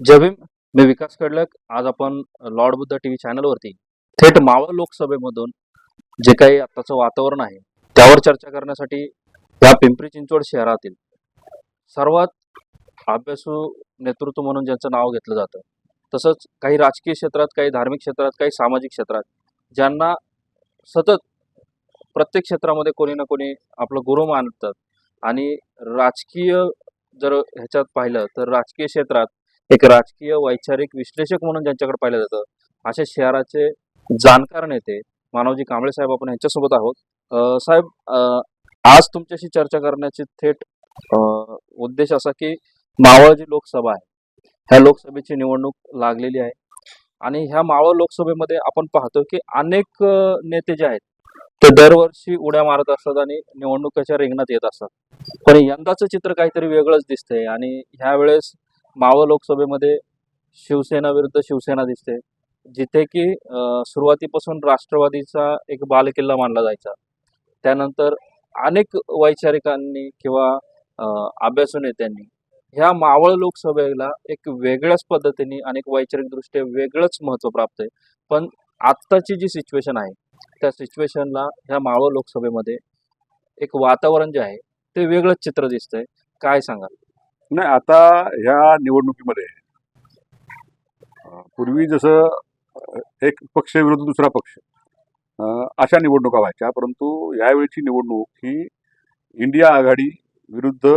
जय भीम. मी विकास कडलक. आज आपण Lord Buddha TV चॅनलवरती थेट मावळ लोकसभेमधून जे काही आताचं वातावरण आहे त्यावर चर्चा करण्यासाठी या पिंपरी चिंचवड शहरातील सर्वात अभ्यासू नेतृत्व म्हणून ज्यांचं नाव घेतलं जातं, तसंच काही राजकीय क्षेत्रात, काही धार्मिक क्षेत्रात, काही सामाजिक क्षेत्रात ज्यांना सतत प्रत्येक क्षेत्रामध्ये कोणी ना कोणी आपलं गुरु मानतात आणि राजकीय जर ह्याच्यात पाहिलं तर राजकीय क्षेत्रात एक राजकीय वैचारिक विश्लेषक म्हणून ज्यांच्याकडे पाहिलं जातं, अशा शहराचे जाणकार नेते मानवजी कांबळे साहेब आपण यांच्यासोबत आहोत. साहेब, आज तुमच्याशी चर्चा करण्याची थेट अ, उद्देश असा की मावळ जी लोकसभा आहे, ह्या लोकसभेची निवडणूक लागलेली आहे आणि ह्या मावळ लोकसभेमध्ये आपण पाहतो की अनेक नेते जे आहेत ते दरवर्षी उड्या मारत असतात आणि निवडणुकीच्या रिंगणात येत असतात. पण यंदाचं चित्र काहीतरी वेगळंच दिसतंय आणि ह्या वेळेस मावळ लोकसभेमध्ये शिवसेना विरुद्ध शिवसेना दिसते, जिथे की सुरुवातीपासून राष्ट्रवादीचा एक बालेकिल्ला मानला जायचा. त्यानंतर अनेक वैचारिकांनी किंवा अभ्यासू नेत्यांनी ह्या मावळ लोकसभेला एक वेगळ्याच पद्धतीने आणि एक वैचारिकदृष्ट्या वेगळंच महत्त्व प्राप्त आहे. पण आत्ताची जी सिच्युएशन आहे त्या सिच्युएशनला ह्या मावळ लोकसभेमध्ये एक वातावरण जे आहे ते वेगळंच चित्र दिसतंय. काय सांगाल? नाही, आता ह्या निवडणुकीमध्ये पूर्वी जसं एक पक्ष विरुद्ध दुसरा पक्ष अशा निवडणुका व्हायच्या, परंतु यावेळची निवडणूक ही इंडिया आघाडी विरुद्ध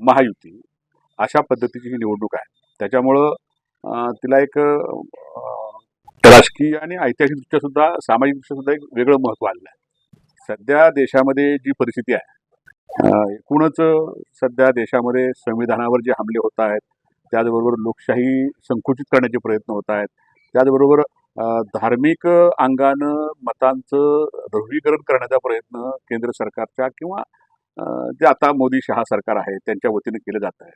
महायुती अशा पद्धतीची ही निवडणूक आहे. त्याच्यामुळं तिला एक राजकीय आणि ऐतिहासिकदृष्ट्या सुद्धा सामाजिकदृष्ट्या सुद्धा एक वेगळं महत्त्व आलेलं आहे. सध्या देशामध्ये जी परिस्थिती आहे, एकूणच सध्या देशामध्ये संविधानावर जे हमले होत आहेत, त्याचबरोबर लोकशाही संकुचित करण्याचे प्रयत्न होत आहेत, त्याचबरोबर धार्मिक अंगानं मतांचं ध्रुवीकरण करण्याचा प्रयत्न केंद्र सरकारच्या किंवा जे आता मोदी शहा सरकार आहे त्यांच्या वतीने केलं जात आहे.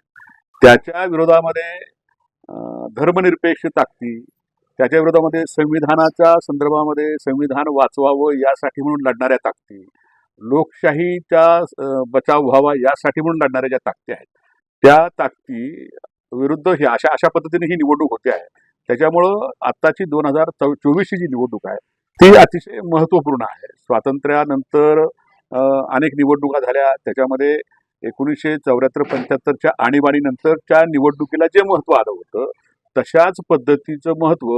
त्याच्या विरोधामध्ये धर्मनिरपेक्ष ताकदी, त्याच्या विरोधामध्ये संविधानाच्या संदर्भामध्ये संविधान वाचवावं यासाठी म्हणून लढणाऱ्या ताकदी, लोकशाहीचा बचाव व्हावा यासाठी म्हणून लढणाऱ्या ज्या ताकदी आहेत, त्या ताकदी विरुद्ध ही अशा अशा पद्धतीने ही निवडणूक होते आहे. त्याच्यामुळं आत्ताची 2024ची जी निवडणूक आहे ती अतिशय महत्त्वपूर्ण आहे. स्वातंत्र्यानंतर अनेक निवडणुका झाल्या, त्याच्यामध्ये 1974-75च्या आणीबाणीनंतरच्या निवडणुकीला जे महत्त्व आलं होतं तशाच पद्धतीचं महत्त्व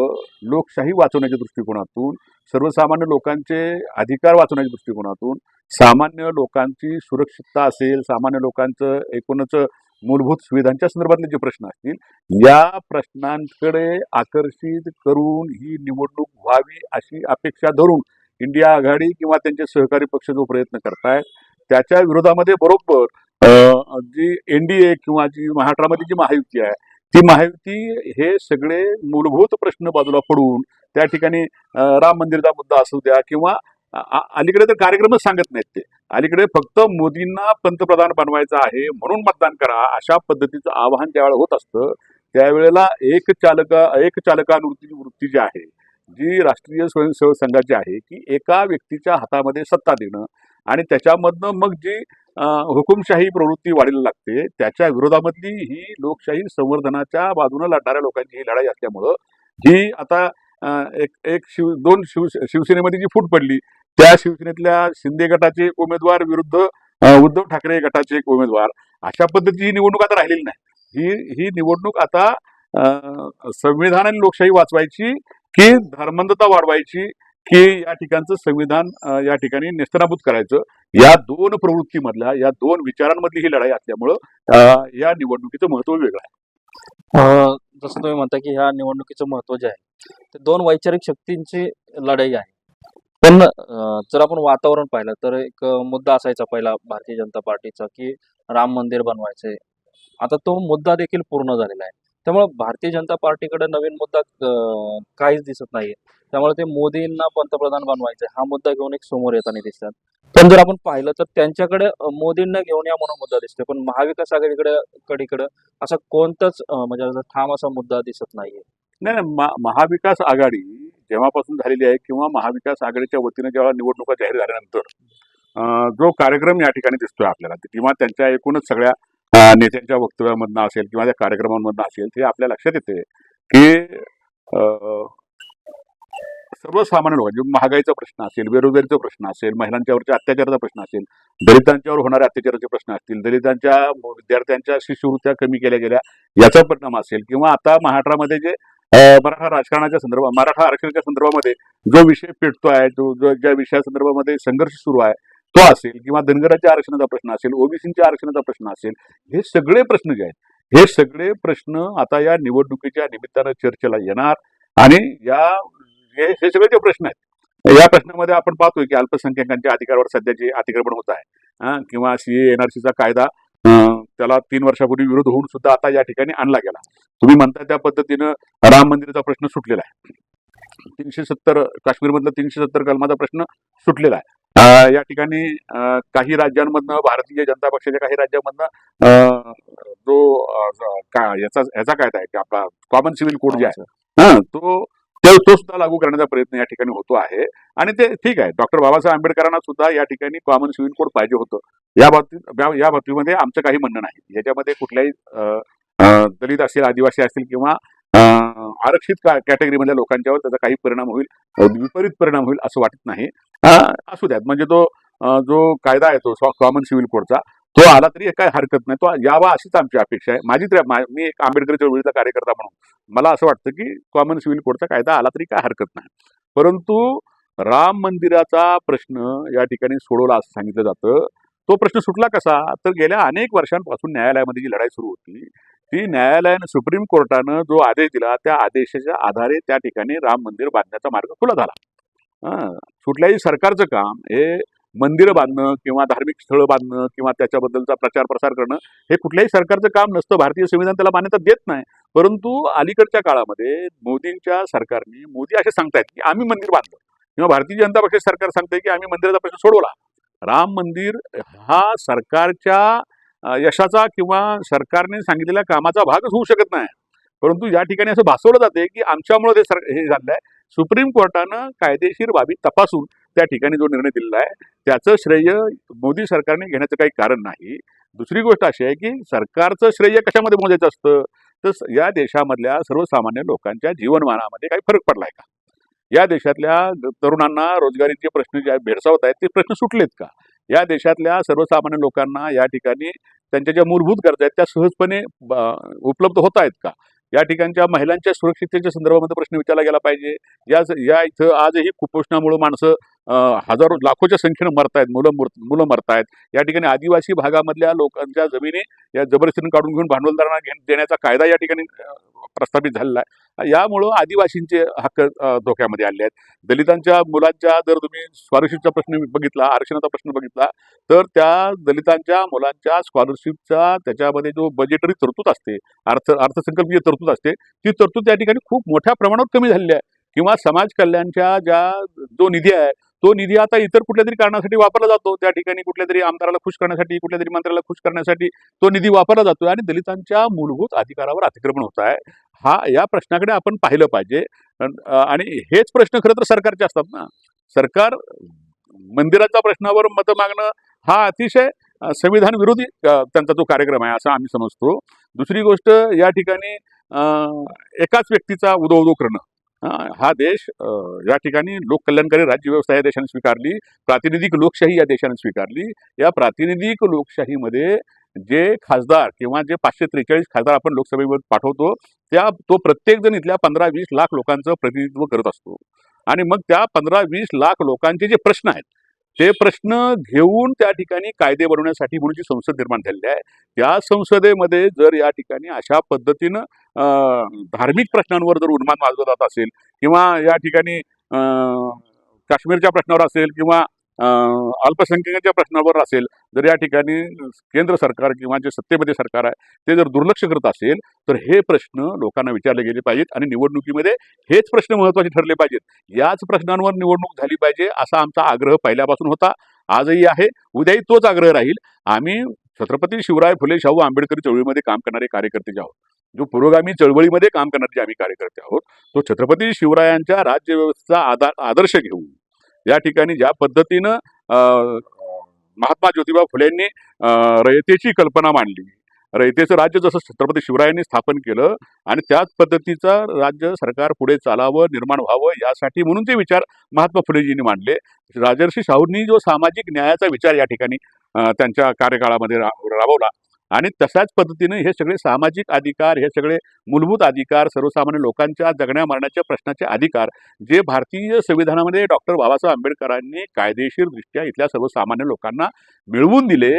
लोकशाही वाचवण्याच्या दृष्टिकोनातून, सर्वसामान्य लोकांचे अधिकार वाचवण्याच्या दृष्टिकोनातून, सामान्य लोकांची सुरक्षितता असेल, सामान्य लोकांचं एकूणच मूलभूत सुविधांच्या संदर्भातले जे प्रश्न असतील, या प्रश्नांकडे आकर्षित करून ही निवडणूक व्हावी अशी अपेक्षा धरून इंडिया आघाडी किंवा त्यांचे सहकारी पक्ष जो प्रयत्न करतायत त्याच्या विरोधामध्ये बरोबर जी एनडीए किंवा जी महाराष्ट्रामध्ये जी महायुती आहे ती महायुती हे सगळे मूलभूत प्रश्न बाजूला पडून त्या ठिकाणी राम मंदिराचा मुद्दा असू द्या किंवा अलीकडे तर कार्यक्रमच सांगत नाहीत, ते अलीकडे फक्त मोदींना पंतप्रधान बनवायचं आहे म्हणून मतदान करा अशा पद्धतीचं आवाहन ज्यावेळेला होत असतं त्यावेळेला एक चालकानुवृत्तीची वृत्ती जी आहे, जी राष्ट्रीय स्वयंसेवक संघाची आहे, की एका व्यक्तीच्या हातामध्ये सत्ता देणं आणि त्याच्यामधनं मग जी हुकुमशाही प्रवृत्ती वाढीला लागते, त्याच्या विरोधामधली ही लोकशाही संवर्धनाच्या बाजूने लढणाऱ्या लोकांची ही लढाई असल्यामुळं ही आता दोन शिवसेनेमध्ये जी फूट पडली, त्या शिवसेनेतल्या शिंदे गटाचे एक उमेदवार विरुद्ध उद्धव ठाकरे गटाचे एक उमेदवार, अशा पद्धतीची ही निवडणूक आता राहिलेली नाही. ही निवडणूक आता संविधान आणि लोकशाही वाचवायची की धर्मांधता वाढवायची की या ठिकाणचं संविधान या ठिकाणी नेस्तनाबूत करायचं, या दोन प्रवृत्तीमधल्या, या दोन विचारांमधली ही लढाई असल्यामुळं या निवडणुकीचं महत्त्व वेगळं आहे. जसं तुम्ही म्हणता की ह्या निवडणुकीचं महत्त्व जे आहे ते दोन वैचारिक शक्तींची लढाई आहे. पण जर आपण वातावरण पाहिलं तर एक मुद्दा असायचा पहिला भारतीय जनता पार्टीचा की राम मंदिर बनवायचे. आता तो मुद्दा देखील पूर्ण झालेला आहे. त्यामुळे भारतीय जनता पार्टीकडे नवीन मुद्दा काहीच दिसत नाहीये. त्यामुळे ते मोदींना पंतप्रधान बनवायचे हा मुद्दा घेऊन एक समोर येताना दिसतात. पण जर आपण पाहिलं तर त्यांच्याकडे मोदींना घेऊन या म्हणून मुद्दा दिसतोय, पण महाविकास आघाडीकडे असा कोणताच म्हणजे असा ठाम असा मुद्दा दिसत नाहीये. नाही, महाविकास आघाडी जेव्हापासून झालेली आहे किंवा महाविकास आघाडीच्या वतीने जेव्हा निवडणुका जाहीर झाल्यानंतर जो कार्यक्रम या ठिकाणी दिसतोय आपल्याला किंवा त्यांच्या एकूणच सगळ्या नेत्यांच्या वक्तव्यामधनं असेल किंवा त्या कार्यक्रमांमधनं असेल ते आपल्या लक्षात येते की अं, सर्वसामान्य लोक महागाईचा प्रश्न असेल, बेरोजगारीचा प्रश्न असेल, महिलांच्यावरच्या अत्याचाराचा प्रश्न असेल, दलितांच्यावर होणाऱ्या अत्याचाराचे प्रश्न असतील, दलितांच्या विद्यार्थ्यांच्या शिष्यवृत्त्या कमी केल्या गेल्या याचा परिणाम असेल, किंवा आता महाराष्ट्रामध्ये जे मराठा राजकारणाच्या संदर्भात, मराठा आरक्षणाच्या संदर्भामध्ये जो विषय पेटतो आहे, ज्या विषयासंदर्भामध्ये संघर्ष सुरू आहे तो असेल, किंवा धनगराच्या आरक्षणाचा प्रश्न असेल, ओबीसीच्या आरक्षणाचा प्रश्न असेल, हे सगळे प्रश्न जे आहेत हे सगळे प्रश्न आता या निवडणुकीच्या निमित्तानं चर्चेला येणार. आणि हे सगळे जे प्रश्न आहेत या प्रश्नामध्ये आपण पाहतोय की अल्पसंख्याकांच्या अधिकारावर सध्या जे अतिक्रमण होत आहे, किंवा सीए एनआरसीचा कायदा त्याला 3 वर्षापूर्वी विरोध होऊन सुद्धा आता या ठिकाणी आणला गेला. तुम्ही म्हणता त्या पद्धतीनं राम मंदिराचा प्रश्न सुटलेला आहे, 370 काश्मीरमधला 370 कलमाचा प्रश्न सुटलेला आहे. या ठिकाणी काही राज्यांमधनं, भारतीय जनता पक्षाच्या काही राज्यांमधनं जो याचा कायदा आहे की आपला कॉमन सिव्हिल कोड जे आहे तो सुद्धा लागू करण्याचा प्रयत्न या ठिकाणी होतो आहे. आणि ते ठीक आहे, डॉक्टर बाबासाहेब आंबेडकरांना सुद्धा या ठिकाणी कॉमन सिव्हिल कोड पाहिजे होतं. या बाबतीमध्ये आमचं काही म्हणणं नाही. याच्यामध्ये कुठल्याही दलित असतील, आदिवासी असतील, किंवा आरक्षित कॅटेगरीमधल्या लोकांच्यावर त्याचा काही परिणाम होईल, विपरीत परिणाम होईल असं वाटत नाही. असू द्यात, म्हणजे तो जो कायदा आहे तो कॉमन सिव्हिल कोडचा तो आला तरी काही हरकत नाही, तो यावा अशीच आमची अपेक्षा आहे. मी एक आंबेडकरी चळवळीचा कार्यकर्ता म्हणून मला असं वाटतं की कॉमन सिव्हिल कोडचा कायदा आला तरी काय हरकत नाही. परंतु राम मंदिराचा प्रश्न या ठिकाणी सोडवला असं सांगितलं जातं. तो प्रश्न सुटला कसा, तर गेल्या अनेक वर्षांपासून न्यायालयामध्ये जी लढाई सुरू होती ती न्यायालयानं, सुप्रीम कोर्टानं जो आदेश दिला त्या आदेशाच्या आधारे त्या ठिकाणी राम मंदिर बांधण्याचा मार्ग खुला झाला. कुठल्याही सरकारचं काम हे मंदिरं बांधणं किंवा धार्मिक स्थळं बांधणं किंवा त्याच्याबद्दलचा प्रचार प्रसार करणं हे कुठल्याही सरकारचं काम नसतं. भारतीय संविधान त्याला मान्यता देत नाही. परंतु अलीकडच्या काळामध्ये मोदींच्या सरकारने, मोदी असे सांगतायत की आम्ही मंदिर बांधलं, किंवा भारतीय जनता पक्षाचे सरकार सांगतंय की आम्ही मंदिराचा प्रश्न सोडवला. राम मंदिर हा सरकारच्या यशाचा किंवा सरकारने सांगितलेल्या कामाचा भागच होऊ शकत नाही. परंतु या ठिकाणी असं भासवलं जाते की आमच्यामुळे हे झालंय. सुप्रीम कोर्टानं कायदेशीर बाबी तपासून त्या ठिकाणी जो निर्णय दिलेला आहे त्याचं श्रेय मोदी सरकारने घेण्याचं काही कारण नाही. दुसरी गोष्ट अशी आहे की सरकारचं श्रेय कशामध्ये मोजायचं असतं, तर या देशामधल्या सर्वसामान्य लोकांच्या जीवनमानामध्ये काही फरक पडलाय का, या देशातल्या तरुणांना रोजगारीचे प्रश्न जे भेडसावत आहेत ते प्रश्न सुटलेत का, या देशातल्या सर्वसामान्य लोकांना या ठिकाणी त्यांच्या ज्या मूलभूत गरजा आहेत त्या सहजपणे उपलब्ध होत आहेत का, या ठिकाणच्या महिलांच्या सुरक्षिततेच्या संदर्भामध्ये प्रश्न विचारला गेला पाहिजे. या इथं आजही कुपोषणामुळे माणसं हजारो लाखोच्या संख्येनं मरतायत, मुलं मरतायत. या ठिकाणी आदिवासी भागामधल्या लोकांच्या जमिनी या जबरदस्तीने काढून घेऊन भांडवलदारांना देण्याचा कायदा या ठिकाणी प्रस्थापित झालेला आहे. यामुळं आदिवासींचे हक्क धोक्यामध्ये आले आहेत. दलितांच्या मुलांच्या, जर तुम्ही स्कॉलरशिपचा प्रश्न बघितला, आरक्षणाचा प्रश्न बघितला, तर त्या दलितांच्या मुलांच्या स्कॉलरशिपचा त्याच्यामध्ये जो बजेटरी तरतूद असते, अर्थसंकल्पीय तरतूद असते, ती तरतूद त्या ठिकाणी खूप मोठ्या प्रमाणात कमी झालेली आहे. किंवा समाज कल्याणच्या जो निधी आहे तो निधी आता इतर कुठल्या तरी कारणासाठी वापरला जातो. त्या ठिकाणी कुठल्या तरी आमदाराला खुश करण्यासाठी, कुठल्या तरी मंत्र्याला खुश करण्यासाठी तो निधी वापरला जातो आणि दलितांच्या मूलभूत अधिकारावर अतिक्रमण होत आहे. या प्रश्नाकडे आपण पाहिलं पाहिजे. आणि हेच प्रश्न खरं तर सरकारचे असतात ना. सरकार मंदिराच्या प्रश्नावर मतं मागणं हा अतिशय संविधान विरोधी त्यांचा जो कार्यक्रम आहे असं आम्ही समजतो. दुसरी गोष्ट, या ठिकाणी एकाच व्यक्तीचा उदो करणं, हा देश या ठिकाणी लोककल्याणकारी राज्यव्यवस्था या देशाने स्वीकारली, प्रातिनिधिक लोकशाही या देशाने स्वीकारली. या प्रातिनिधिक लोकशाहीमध्ये जे खासदार किंवा जे 543 खासदार आपण लोकसभेवर पाठवतो तो प्रत्येक जण इथल्या 15-20 लाख लोकांचं प्रतिनिधित्व करत असतो. आणि मग त्या 15-20 लाख लोकांचे जे प्रश्न आहेत ते प्रश्न घेऊन त्या ठिकाणी कायदे बनवण्यासाठी म्हणून जी संसद निर्माण झालेली आहे, त्या संसदेमध्ये जर या ठिकाणी अशा पद्धतीनं धार्मिक प्रश्नांवर जर उन्माद माजवला जात असेल, किंवा या ठिकाणी काश्मीरच्या प्रश्नावर असेल, किंवा अल्पसंख्याकांच्या प्रश्नावर असेल, जर या ठिकाणी केंद्र सरकार किंवा जे सत्तेमध्ये सरकार आहे ते जर दुर्लक्ष करत असेल, तर हे प्रश्न लोकांना विचारले गेले पाहिजेत आणि निवडणुकीमध्ये हेच प्रश्न महत्त्वाचे ठरले पाहिजेत. याच प्रश्नांवर निवडणूक झाली पाहिजे असा आमचा आग्रह पहिल्यापासून होता, आजही आहे, उद्याही तोच आग्रह राहील. आम्ही छत्रपती शिवराय फुले शाहू आंबेडकरी चळवळीमध्ये काम करणारे कार्यकर्ते जे आहोत, जो पुरोगामी चळवळीमध्ये काम करणारे जे आम्ही कार्यकर्ते आहोत, तो छत्रपती शिवरायांच्या राज्यव्यवस्थेचा आदर्श घेऊन या ठिकाणी ज्या पद्धतीनं महात्मा ज्योतिबा फुलेंनी रयतेची कल्पना मांडली, रयतेचं राज्य जसं छत्रपती शिवरायांनी स्थापन केलं आणि त्याच पद्धतीचं राज्य सरकार पुढे चालावं, निर्माण व्हावं यासाठी म्हणून ते विचार महात्मा फुलेजींनी मांडले. राजर्षी शाहूंनी जो सामाजिक न्यायाचा विचार या ठिकाणी त्यांच्या कार्यकाळामध्ये राबवला आणि तशाच पद्धतीने हे सगळे सामाजिक अधिकार, हे सगळे मूलभूत अधिकार, सर्वसामान्य लोकांच्या जगण्या मरण्याच्या प्रश्नाचे अधिकार जे भारतीय संविधानामध्ये डॉक्टर बाबासाहेब आंबेडकरांनी कायदेशीरदृष्ट्या इथल्या सर्वसामान्य लोकांना मिळवून दिले,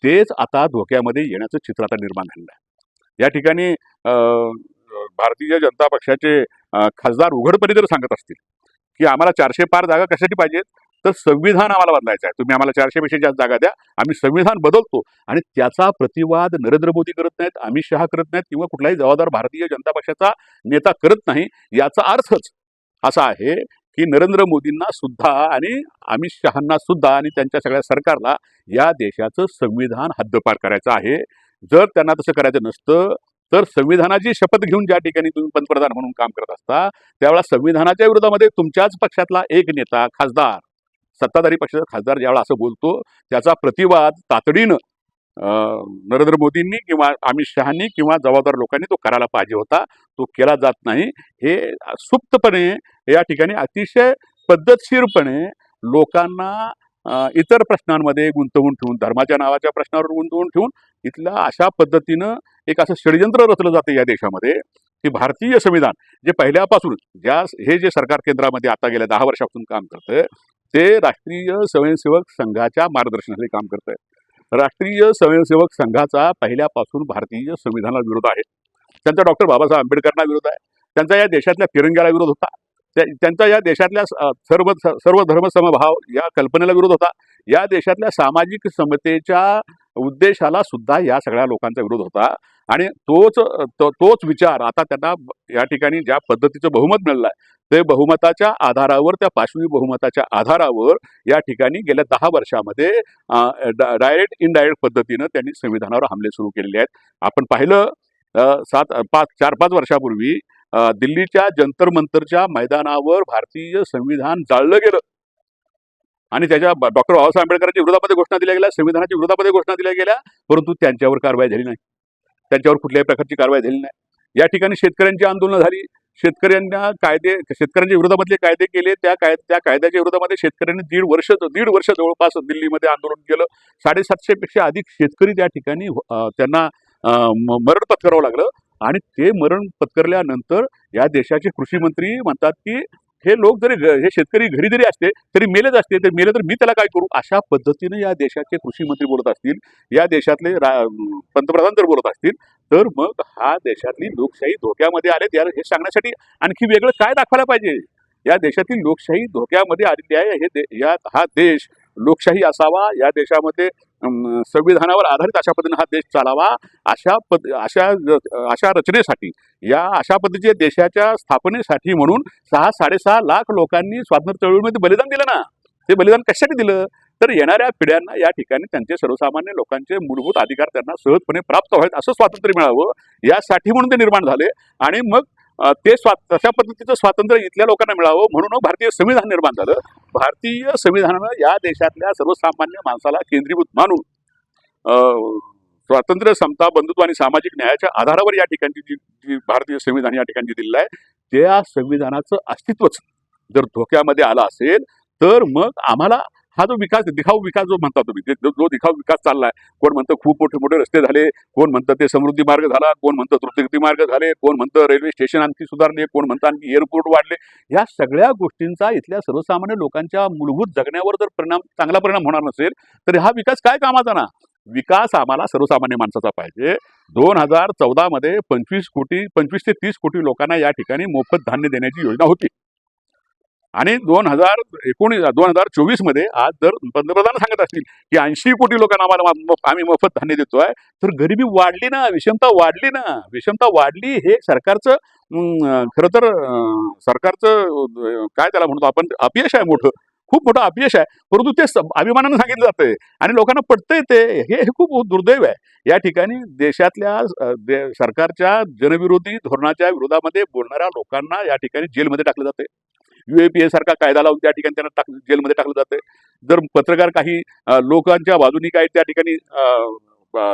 तेच आता धोक्यामध्ये येण्याचं चित्र आता निर्माण झालेलं आहे. या ठिकाणी भारतीय जनता पक्षाचे खासदार उघडपणे जर सांगत असतील की आम्हाला 400 पार जागा कशासाठी पाहिजेत, तर संविधान आम्हाला बदलायचं आहे, तुम्ही आम्हाला 400 पेक्षा जास्त जागा द्या, आम्ही संविधान बदलतो. आणि त्याचा प्रतिवाद नरेंद्र मोदी करत नाहीत, अमित शहा करत नाहीत किंवा कुठलाही जबाबदार भारतीय जनता पक्षाचा नेता करत नाही. याचा अर्थच असा आहे की नरेंद्र मोदींना सुद्धा आणि अमित शहांना सुद्धा आणि त्यांच्या सगळ्या सरकारला या देशाचं संविधान हद्दपार करायचं आहे. जर त्यांना तसं करायचं नसतं तर संविधानाची शपथ घेऊन ज्या ठिकाणी तुम्ही पंतप्रधान म्हणून काम करत असता त्यावेळेला संविधानाच्या विरोधामध्ये तुमच्याच पक्षातला एक नेता, खासदार, सत्ताधारी पक्षाचा खासदार ज्यावेळेला असं बोलतो त्याचा प्रतिवाद तातडीनं नरेंद्र मोदींनी किंवा अमित शहांनी किंवा जबाबदार लोकांनी तो करायला पाहिजे होता. तो केला जात नाही. हे सुप्तपणे या ठिकाणी अतिशय पद्धतशीरपणे लोकांना इतर प्रश्नांमध्ये गुंतवून ठेवून, धर्माच्या नावाच्या प्रश्नावर गुंतवून ठेवून इथल्या अशा पद्धतीनं एक असं षडयंत्र रचलं जातं या देशामध्ये की भारतीय संविधान जे पहिल्यापासून हे जे सरकार केंद्रामध्ये आता गेल्या 10 वर्षापासून काम करतंय ते राष्ट्रीय स्वयंसेवक संघाच्या मार्गदर्शनाखाली काम करतंय. राष्ट्रीय स्वयंसेवक संघाचा पहिल्यापासून भारतीय संविधानाला विरोध आहे. त्यांचा डॉक्टर बाबासाहेब आंबेडकरांना विरोध आहे. त्यांचा या देशातल्या तिरंग्याला विरोध होता. त्यांचा या देशातल्या सर्व धर्म समभाव या कल्पनेला विरोध होता. या देशातल्या सामाजिक समतेच्या उद्देशाला सुद्धा या सगळ्या लोकांचा विरोध होता. आणि तोच विचार आता त्यांना या ठिकाणी ज्या पद्धतीचं बहुमत मिळालं आहे ते बहुमताच्या आधारावर, त्या पाशवी बहुमताच्या आधारावर या ठिकाणी गेल्या 10 वर्षामध्ये डायरेक्ट इनडायरेक्ट पद्धतीनं त्यांनी संविधानावर हमले सुरू केलेले आहेत. आपण पाहिलं 4-5 वर्षापूर्वी दिल्लीच्या जंतर मंतरच्या मैदानावर भारतीय संविधान जाळलं गेलं आणि त्याच्या डॉक्टर बाबासाहेब आंबेडकरांच्या विरोधामध्ये घोषणा दिल्या गेल्या, संविधानाच्या विरोधामध्ये घोषणा दिल्या गेल्या, परंतु त्यांच्यावर कारवाई झाली नाही. त्यांच्यावर कुठल्याही प्रकारची कारवाई झाली नाही. या ठिकाणी शेतकऱ्यांची आंदोलनं झाली. शेतकऱ्यांच्या विरोधामधले कायदे केले. त्या कायद्याच्या विरोधामध्ये शेतकऱ्यांनी दीड वर्ष जवळपास दिल्लीमध्ये आंदोलन केलं. 750 पेक्षा अधिक शेतकरी त्या ठिकाणी त्यांना मरण पत्करावं लागलं. आणि ते मरण पत्करल्यानंतर या देशाचे कृषी मंत्री म्हणतात की हे लोक जरी हे शेतकरी घरी जरी असते तरी मेलेच असते, तर मेले तर मी त्याला काय करू, अशा पद्धतीने या देशाचे कृषी मंत्री बोलत असतील, या देशातले पंतप्रधान जर बोलत असतील, तर मग हा देशातली लोकशाही धोक्यामध्ये आले हे सांगण्यासाठी आणखी वेगळं काय दाखवायला पाहिजे. या देशातील लोकशाही धोक्यामध्ये आलेली आहे. हा देश लोकशाही असावा, या देशामध्ये संविधानावर आधारित अशा पद्धतीने हा देश चालावा, अशा रचनेसाठी, अशा पद्धतीच्या देशाच्या स्थापनेसाठी म्हणून 6-6.5 लाख लोकांनी स्वातंत्र्य चळवळीमध्ये बलिदान दिलं ना. ते बलिदान कशासाठी दिलं, तर येणाऱ्या पिढ्यांना या ठिकाणी त्यांचे सर्वसामान्य लोकांचे मूलभूत अधिकार त्यांना सहजपणे प्राप्त व्हावेत, असं स्वातंत्र्य मिळावं यासाठी म्हणून ते निर्माण झाले. आणि मग तशा पद्धतीचं स्वातंत्र्य इथल्या लोकांना मिळावं म्हणून भारतीय संविधान निर्माण झालं. भारतीय संविधानानं या देशातल्या सर्वसामान्य माणसाला केंद्रीभूत मानून स्वातंत्र्य, समता, बंधुत्व आणि सामाजिक न्यायाच्या आधारावर या ठिकाणची जी भारतीय संविधान या ठिकाणी दिलेलं आहे, त्या संविधानाचं अस्तित्वच जर धोक्यामध्ये आलं असेल तर मग आम्हाला हा जो दिखाऊ विकास जो म्हणता तुम्ही, जो दिखाऊ विकास चाललाय, कोण म्हणतं खूप मोठे रस्ते झाले, कोण म्हणतं ते समृद्धी मार्ग झाला, कोण म्हणतं द्रुतगती मार्ग झाले, कोण म्हणतं रेल्वे स्टेशन आणखी सुधारले, कोण म्हणतं आणखी एअरपोर्ट वाढले. या सगळ्या गोष्टींचा इथल्या सर्वसामान्य लोकांच्या मूलभूत जगण्यावर जर चांगला परिणाम होणार नसेल तर हा विकास काय कामाचा ना. विकास आम्हाला सर्वसामान्य माणसाचा पाहिजे. 2014 मध्ये 25 ते 30 कोटी लोकांना या ठिकाणी मोफत धान्य देण्याची योजना होती. आणि 2024 मध्ये आज जर पंतप्रधान सांगत असतील की 80 कोटी लोकांना आम्ही मोफत धान्य देतोय, तर गरिबी वाढली ना, विषमता वाढली. हे सरकारचं खरं तर सरकारचं काय त्याला म्हणतो आपण, अपयश आहे, खूप मोठं अपयश आहे. परंतु ते अभिमानानं सांगितलं जातंय आणि लोकांना पटतंय ते. हे खूप दुर्दैव आहे. या ठिकाणी देशातल्या सरकारच्या जनविरोधी धोरणाच्या विरोधामध्ये बोलणाऱ्या लोकांना या ठिकाणी जेलमध्ये टाकलं जाते. UAPA सारखा कायदा लावून त्या ठिकाणी त्यांना जेलमध्ये टाकलं जाते. जर पत्रकार काही लोकांच्या बाजूनी काही त्या ठिकाणी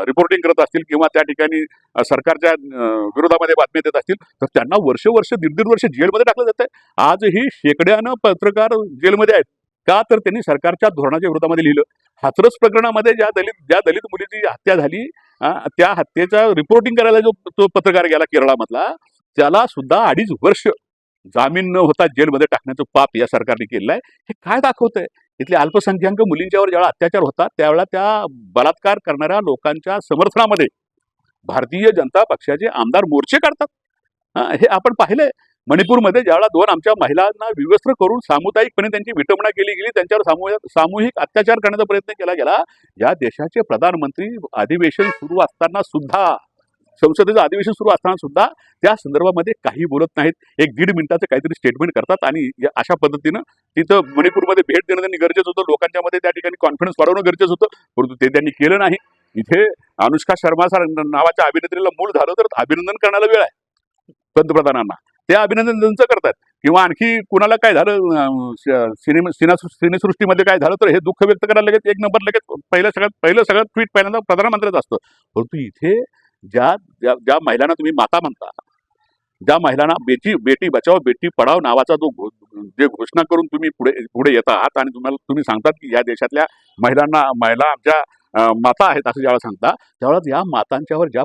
रिपोर्टिंग करत असतील किंवा त्या ठिकाणी सरकारच्या विरोधामध्ये बातम्या देत असतील तर त्यांना वर्ष दीड वर्ष जेलमध्ये टाकलं जात आहे. आजही शेकड्यानं पत्रकार जेलमध्ये आहेत. का तर त्यांनी सरकारच्या धोरणाच्या विरोधामध्ये लिहिलं. हाथरस प्रकरणामध्ये ज्या दलित मुलीची हत्या झाली त्या हत्येचा रिपोर्टिंग करायला जो तो पत्रकार गेला केरळामधला त्याला सुद्धा 2.5 वर्ष जामीन न होता जेलमध्ये टाकण्याचं पाप या सरकारने केलेलं आहे. हे काय दाखवतंय? इथले अल्पसंख्याक मुलींच्यावर ज्यावेळेला अत्याचार होतात त्यावेळेला त्या बलात्कार करणाऱ्या लोकांच्या समर्थनामध्ये भारतीय जनता पक्षाचे आमदार मोर्चे काढतात. हे आपण पाहिलंय. मणिपूरमध्ये ज्यावेळेला 2 आमच्या महिलांना विवस्त्र करून सामुदायिकपणे त्यांची विटंबना केली गेली, त्यांच्यावर सामूहिक अत्याचार करण्याचा प्रयत्न केला गेला. या देशाचे प्रधानमंत्री अधिवेशन सुरू असताना सुद्धा, संसदेचं अधिवेशन सुरू असताना सुद्धा त्या संदर्भामध्ये काही बोलत नाहीत. 1-1.5 मिनिटाचं काहीतरी स्टेटमेंट करतात आणि अशा पद्धतीनं तिथं मणिपूरमध्ये भेट देणं त्यांनी गरजेचं होतं. लोकांच्या मध्ये त्या ठिकाणी कॉन्फिडन्स वाढवणं गरजेचं होतं, परंतु ते त्यांनी केलं नाही. इथे अनुष्का शर्मा नावाच्या अभिनेत्रीला मूल झालं तर अभिनंदन करण्याला वेळ आहे पंतप्रधानांना. ते अभिनंदन त्यांचं करतात. किंवा आणखी कुणाला काय झालं सिनेसृष्टीमध्ये काय झालं तर हे दुःख व्यक्त करायला लगेच 1 नंबर लगेच पहिलं सगळं ट्विट पहिल्यांदा प्रधानमंत्र्याचं असतं. परंतु इथे ज्या महिलांना तुम्ही माता म्हणता, ज्या महिलांना बेटी बचाओ बेटी पढाओ नावाचा जे घोषणा करून तुम्ही पुढे येत आहात आणि तुम्ही सांगतात की या देशातल्या महिला आमच्या माता आहेत असं ज्यावेळेला सांगता त्यावेळेला या मातांच्यावर ज्या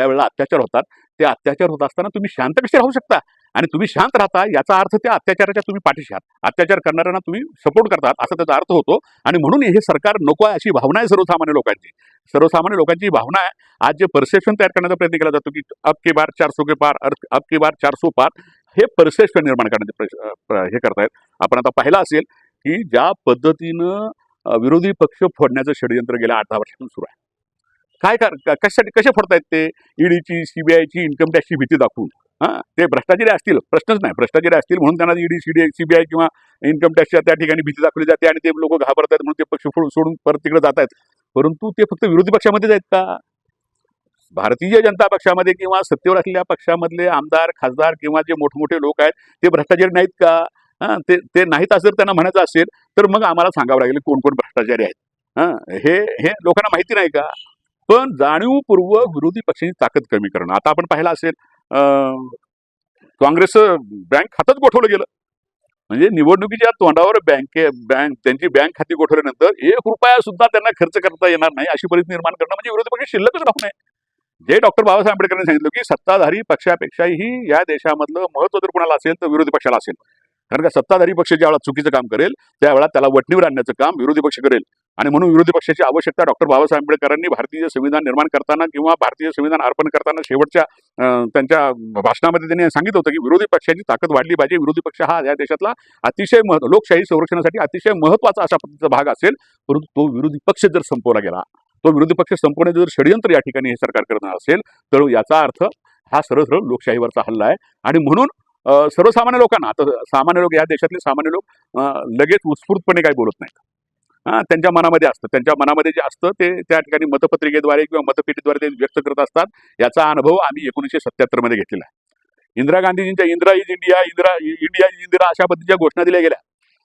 वेळेला अत्याचार होतात ते अत्याचार होत असताना तुम्ही शांत कसे राहू शकता? आणि तुम्ही शांत राहता याचा अर्थ त्या अत्याचाराच्या तुम्ही पाठीशी आहात, अत्याचार करणाऱ्यांना तुम्ही सपोर्ट करतात असा त्याचा अर्थ होतो. आणि म्हणून हे सरकार नको आहे अशी भावना आहे सर्वसामान्य लोकांची भावना आहे. आज जे परसेप्शन तयार करण्याचा प्रयत्न केला जातो की अब की बार 400 के पार, अब की बार 400 पार, हे परसेप्शन निर्माण करण्याचे हे करतायत. आपण आता पाहिलं असेल की ज्या पद्धतीनं विरोधी पक्ष फोडण्याचं षडयंत्र गेल्या 8-10 वर्षातून सुरू आहे. कसे फोडतायत ते? ईडीची, सीबीआयची, इन्कम टॅक्सची भीती दाखवून. ते भ्रष्टाचारी असतील, प्रश्नच नाही, भ्रष्टाचारी असतील म्हणून त्यांना ईडी, सीबीआय किंवा इन्कम टॅक्सच्या त्या ठिकाणी भीती दाखवली जाते आणि ते लोक घाबरतात म्हणून ते पक्ष सोडून परत तिकडे जात आहेत. परंतु ते फक्त विरोधी पक्षामध्येच आहेत का? भारतीय जनता पक्षामध्ये किंवा सत्तेवर असलेल्या पक्षामधले आमदार, खासदार किंवा जे मोठमोठे लोक आहेत ते भ्रष्टाचारी नाहीत का? ते नाहीत असं त्यांना म्हणायचं असेल तर मग आम्हाला सांगावं लागेल कोण कोण भ्रष्टाचारी आहेत. हे लोकांना माहिती नाही का? पण जाणीवपूर्वक विरोधी पक्षाची ताकद कमी करणं. आता आपण पाहिलं असेल काँग्रेस बँक खातंच गोठवलं गेलं. म्हणजे निवडणुकीच्या तोंडावर त्यांची बँक खाती गोठवल्यानंतर 1 रुपया सुद्धा त्यांना खर्च करता येणार नाही अशी परिस्थिती निर्माण करणं म्हणजे विरोधी पक्ष शिल्लकच राहू नये. जे डॉक्टर बाबासाहेब आंबेडकरांनी सांगितलं की सत्ताधारी पक्षापेक्षाही या देशामधलं महत्त्व जर कुणाला असेल तर विरोधी पक्षाला असेल. कारण का सत्ताधारी पक्ष ज्या वेळा चुकीचं काम करेल त्यावेळेला त्याला वटणीवर आणण्याचं काम विरोधी पक्ष करेल. आणि म्हणून विरोधी पक्षाची आवश्यकता डॉक्टर बाबासाहेब आंबेडकरांनी भारतीय संविधान निर्माण करताना किंवा भारतीय संविधान अर्पण करताना शेवटच्या त्यांच्या भाषणामध्ये त्यांनी सांगितलं होतं की विरोधी पक्षाची ताकद वाढली पाहिजे. विरोधी पक्ष हा या देशातला अतिशय लोकशाही संरक्षणासाठी अतिशय महत्त्वाचा अशा पद्धतीचा भाग असेल. परंतु तो विरोधी पक्ष जर संपवला गेला, तो विरोधी पक्ष संपवण्याचं जर षडयंत्र या ठिकाणी हे सरकार करणार असेल तर याचा अर्थ हा सरळ लोकशाहीवरचा हल्ला आहे. आणि म्हणून सर्वसामान्य लोकांना, आता सामान्य लोक या देशातले सामान्य लोक लगेच उत्स्फूर्तपणे काही बोलत नाहीत. त्यांच्या मनामध्ये असतं, त्यांच्या मनामध्ये जे असतं ते त्या ठिकाणी मतपत्रिकेद्वारे किंवा मतपेटीद्वारे ते व्यक्त करत असतात. याचा अनुभव आम्ही 1977 मध्ये घेतलेला आहे. इंदिरा गांधीजींच्या Indira is India, India is Indira अशा पद्धतीच्या घोषणा दिल्या गेल्या,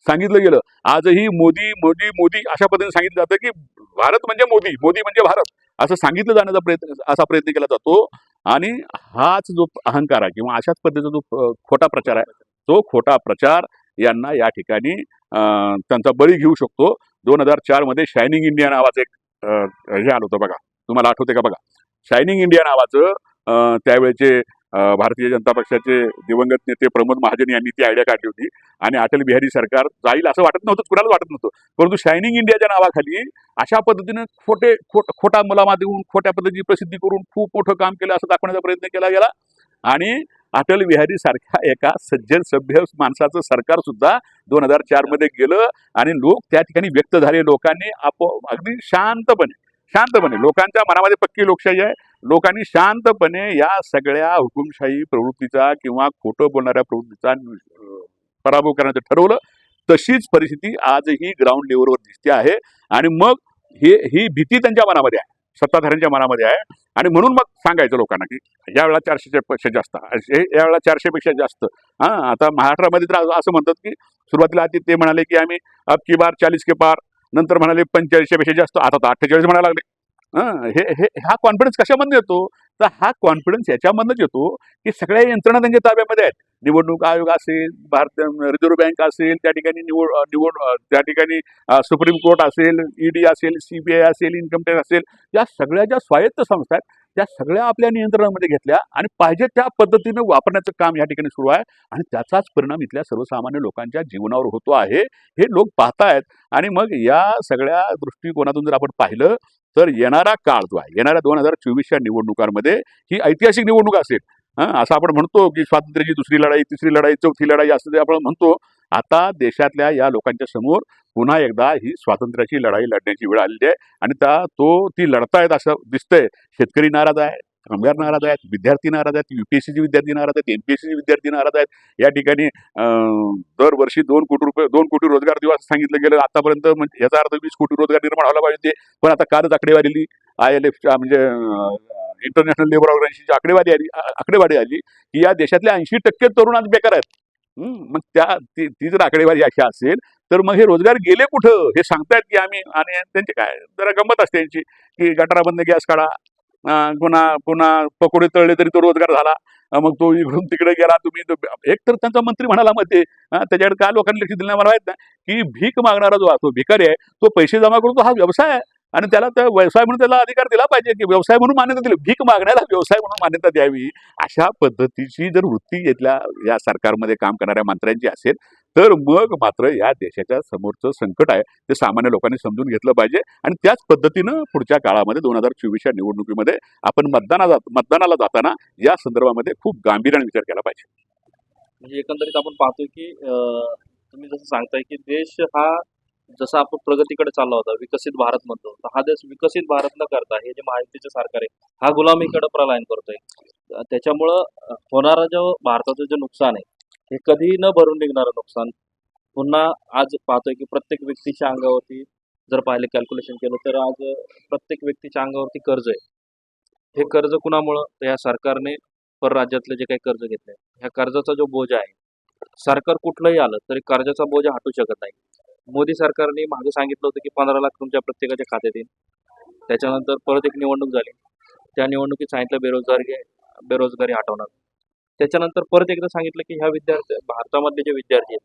सांगितलं गेलं. आजही मोदी मोदी मोदी अशा पद्धतीने सांगितलं जातं की भारत म्हणजे मोदी, मोदी म्हणजे भारत असं सांगितलं जाण्याचा प्रयत्न केला जातो. आणि हाच जो अहंकार आहे किंवा अशाच पद्धतीचा जो खोटा प्रचार आहे तो खोटा प्रचार यांना या ठिकाणी त्यांचा बळी घेऊ शकतो. 2004 मध्ये शायनिंग इंडिया नावाचं एक हे आलं होतं बघा, तुम्हाला आठवते का बघा? शायनिंग इंडिया नावाचं त्यावेळेचे भारतीय जनता पक्षाचे दिवंगत नेते प्रमोद महाजन यांनी ती आयडिया काढली होती. आणि अटल बिहारी सरकार जाईल असं वाटत नव्हतं, कुणाला वाटत नव्हतं. परंतु शायनिंग इंडियाच्या नावाखाली अशा पद्धतीने खोटा मुलामा देऊन खोट्या पद्धतीची प्रसिद्धी करून खूप मोठं काम केलं असं दाखवण्याचा प्रयत्न केला गेला. आणि अटल बिहारी सारख्या एका सज्जन सभ्य माणसाचं सरकार सुद्धा 2004 मध्ये गेलं आणि लोक त्या ठिकाणी व्यक्त झाले. लोकांनी अगदी शांतपणे लोकांच्या मनामध्ये पक्की लोकशाही आहे. लोकांनी शांतपणे या सगळ्या हुकुमशाही प्रवृत्तीचा किंवा खोटं बोलणाऱ्या प्रवृत्तीचा पराभव करण्याचं ठरवलं. तशीच परिस्थिती आजही ग्राउंड लेवलवर दिसते आहे. आणि मग ही भीती त्यांच्या मनामध्ये आहे, सत्ताधाऱ्यांच्या मनामध्ये आहे. आणि म्हणून मग सांगायचं लोकांना की यावेळेला 400 पेक्षा जास्त, यावेळेला 400 पेक्षा जास्त. आता महाराष्ट्रामध्ये तर असं म्हणतात की सुरुवातीला ते म्हणाले की आम्ही अब की बार 40 के पार, नंतर म्हणाले 45 पेक्षा जास्त, आता 48 म्हणायला लागले. हे हे हा कॉन्फिडन्स कशामधून येतो? तर हा कॉन्फिडन्स याच्यामधनच येतो की सगळ्या यंत्रणा त्यांच्या ताब्यामध्ये आहेत. निवडणूक आयोग असेल, भारत रिझर्व्ह बँक असेल, त्या ठिकाणी त्या ठिकाणी सुप्रीम कोर्ट असेल, ईडी असेल, सीबीआय असेल, इन्कम टॅक्स असेल, या सगळ्या ज्या स्वायत्त संस्था आहेत त्या सगळ्या आपल्या नियंत्रणामध्ये घेतल्या आणि पाहिजे त्या पद्धतीने वापरण्याचं काम या ठिकाणी सुरू आहे आणि त्याचाच परिणाम इथल्या सर्वसामान्य लोकांच्या जीवनावर होतो आहे. हे लोक पाहतायत आणि मग या सगळ्या दृष्टिकोनातून जर आपण पाहिलं तर येणारा काळ जो आहे, येणाऱ्या 2024च्या निवडणुकांमध्ये ही ऐतिहासिक निवडणूक असेल. असं आपण म्हणतो की स्वातंत्र्याची दुसरी लढाई, तिसरी लढाई, चौथी लढाई असं जे आपण म्हणतो. आता देशातल्या या लोकांच्या समोर पुन्हा एकदा ही स्वातंत्र्याची लढाई लढण्याची वेळ आलेली आहे आणि ती लढतायत असं दिसतंय. शेतकरी नाराज आहे, कामगार नाराज आहेत, विद्यार्थी नाराज आहेत, युपीएससीचे विद्यार्थी नाराज आहेत, एमपीएससीचे विद्यार्थी नाराज आहेत. या ठिकाणी दरवर्षी 2 कोटी रोजगार दिवस सांगितलं गेलं. आतापर्यंत म्हणजे याचा अर्थ 20 कोटी रोजगार निर्माण व्हायला पाहिजे. पण आता कालच आकडेवारी ILFच्या म्हणजे इंटरनॅशनल लेबर ऑर्गनायझेशनची आकडेवारी आली की या देशातले 80% तरुण आज बेकार आहेत. मग ती जर आकडेवारी अशी असेल तर मग हे रोजगार गेले कुठं हे सांगतायत की आम्ही. आणि त्यांची काय जरा गंमत असते यांची की गटाराबंद गॅस काढा, पुन्हा पकोडे तळले तरी तो रोजगार झाला. मग तो इकडून तिकडे गेला. एक तर त्यांचा मंत्री म्हणाला मध्ये त्याच्याकडे काय लोकांनी लक्ष दिलं नाही मला माहित नाही की भीक मागणारा जो असतो भिकारी आहे तो पैसे जमा करून तो हा व्यवसाय आहे आणि त्याला त्या व्यवसाय म्हणून त्याला अधिकार दिला पाहिजे की व्यवसाय म्हणून मान्यता दिली. भीक मागण्याला व्यवसाय म्हणून मान्यता द्यावी. अशा पद्धतीची जर वृत्ती या सरकारमध्ये काम करणाऱ्या मंत्र्यांची असेल तर मग मात्र या देशाच्या समोरचं संकट आहे ते सामान्य लोकांनी समजून घेतलं पाहिजे आणि त्याच पद्धतीनं पुढच्या काळामध्ये 2024च्या निवडणुकीमध्ये आपण मतदानाला जाताना या संदर्भामध्ये खूप गांभीर्याने विचार केला पाहिजे. म्हणजे एकंदरीत आपण पाहतोय की तुम्ही जसं सांगताय की देश हा जसा आपण प्रगतीकडे चालला होता, विकसित भारत म्हणतो, तर हा देश विकसित भारत न करता हे जे महायुतीचे सरकार आहे हा गुलामीकडे प्रलायन करतोय. त्याच्यामुळं होणारा जो भारताचं जे नुकसान आहे हे कधी न भरून निघणारं नुकसान पुन्हा आज पाहतोय की प्रत्येक व्यक्तीच्या अंगावरती जर पाहिले कॅल्क्युलेशन केलं तर आज प्रत्येक व्यक्तीच्या अंगावरती कर्ज आहे. हे कर्ज कुणामुळं? तर या सरकारने परराज्यातले जे काही कर्ज घेतले ह्या कर्जाचा जो बोजा आहे, सरकार कुठलंही आलं तरी कर्जाचा बोजा हटू शकत नाही. मोदी सरकारने मागे सांगितलं होतं की 15 लाख तुमच्या प्रत्येकाच्या खात्यात येईल. त्याच्यानंतर परत एक निवडणूक झाली, त्या निवडणुकीत सांगितलं बेरोजगारी हटवणार. त्याच्यानंतर परत एकदा सांगितलं की भारतामधले जे विद्यार्थी आहेत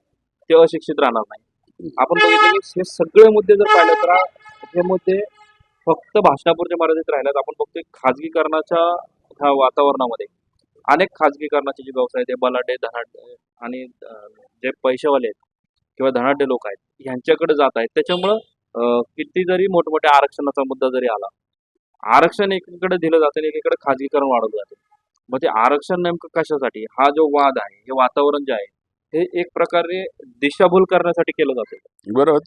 ते अशिक्षित राहणार नाही. आपण बघितलं की हे सगळे मुद्दे जर पाहिलं तर हे मुद्दे फक्त भाषणापुरते मर्यादित राहिल्यात. आपण बघतोय खाजगीकरणाच्या ह्या वातावरणामध्ये अनेक खाजगीकरणाचे जे व्यवसाय आहेत, बलाढ्य, धनाढ्य आणि जे पैसेवाले आहेत किंवा धनाढ्य लोक आहेत ह्यांच्याकडे जात आहेत. त्याच्यामुळं किती जरी मोठमोठ्या आरक्षणाचा मुद्दा जरी आला, आरक्षण एकीकडे दिलं जातं आणि एकीकडे खाजगीकरण वाढवलं जातं. मग ते आरक्षण नेमकं कशासाठी? हा जो वाद आहे, हे वातावरण जे आहे हे एक प्रकारे दिशाभूल करण्यासाठी केलं जातं. बरोबर.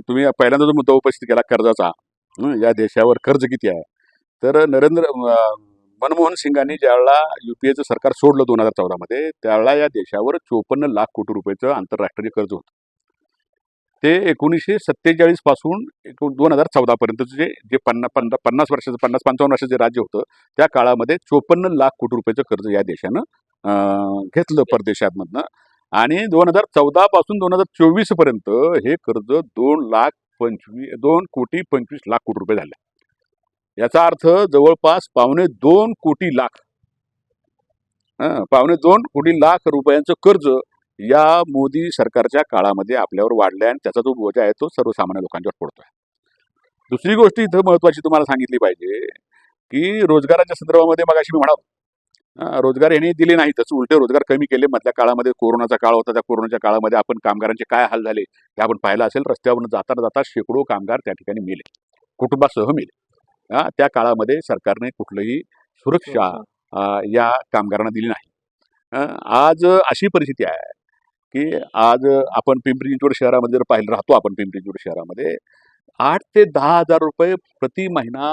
तुम्ही पहिल्यांदा जो मुद्दा उपस्थित केला कर्जाचा, या देशावर कर्ज किती आहे? तर मनमोहन सिंगांनी ज्यावेळेला युपीएचं सरकार सोडलं 2014 मध्ये त्यावेळेला या देशावर 54 लाख कोटी रुपयाचं आंतरराष्ट्रीय कर्ज होतं. ते 1947 पासून 2014 पर्यंतचे जे 50-55 वर्षाचं राज्य होतं त्या काळामध्ये 54 लाख कोटी रुपयाचं कर्ज या देशानं घेतलं परदेशातमधनं आणि 2014 पासून 2024 पर्यंत हे कर्ज 2 कोटी 25 लाख कोटी रुपये झाले. याचा अर्थ जवळपास 2.25 कोटी लाख 2.25 कोटी लाख रुपयांचं कर्ज या मोदी सरकारच्या काळामध्ये आपल्यावर वाढले आणि त्याचा जो बोजा आहे तो सर्वसामान्य लोकांच्यावर पडतोय. दुसरी गोष्ट इथं महत्वाची तुम्हाला सांगितली पाहिजे की रोजगाराच्या संदर्भामध्ये मगाशी मी म्हणालो रोजगार यांनी दिले नाहीतच, उलटे रोजगार कमी केले. मधल्या काळामध्ये कोरोनाचा काळ होता, त्या कोरोनाच्या काळामध्ये आपण कामगारांचे काय हाल झाले हे आपण पाहिलं असेल. रस्त्यावरून जाता शेकडो कामगार त्या ठिकाणी मेले, कुटुंबासह मेले. त्या काळामध्ये सरकारने कुठलंही सुरक्षा या कामगारांना दिली नाही. आज अशी परिस्थिती आहे की आज आपण पिंपरी चिंचवड शहरामध्ये जर पाहिलं राहतो आपण पिंपरी चिंचवड शहरामध्ये 8 ते 10 हजार रुपये प्रति महिना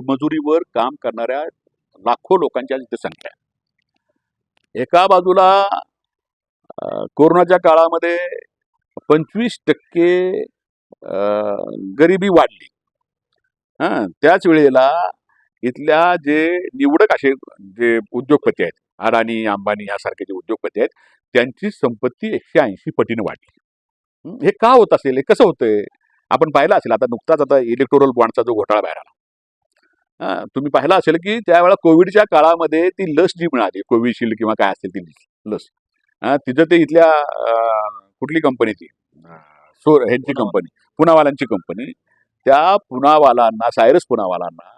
मजुरीवर काम करणाऱ्या लाखो लोकांची आज इथे संख्या आहे. एका बाजूला कोरोनाच्या काळामध्ये 25% गरिबी वाढली. त्याच वेळेला इथल्या जे निवडक असे जे उद्योगपती आहेत, अडाणी अंबानी यासारखे जे उद्योगपती आहेत त्यांची संपत्ती 180 पटीने वाढली. हे का होत असेल? हे कसं होतंय? आपण पाहिलं असेल आता नुकताच इलेक्टोरल बॉन्डचा जो घोटाळा बाहेर आला, तुम्ही पाहिलं असेल की त्यावेळेला कोविडच्या काळामध्ये ती लस जी मिळाली कोविशिल्ड किंवा काय असेल ती लस, तिथं ते इथल्या कुठली कंपनी ती ह्यांची कंपनी, पुनावाल्यांची कंपनी, त्या पुनावालांना, सायरस पुनावालांना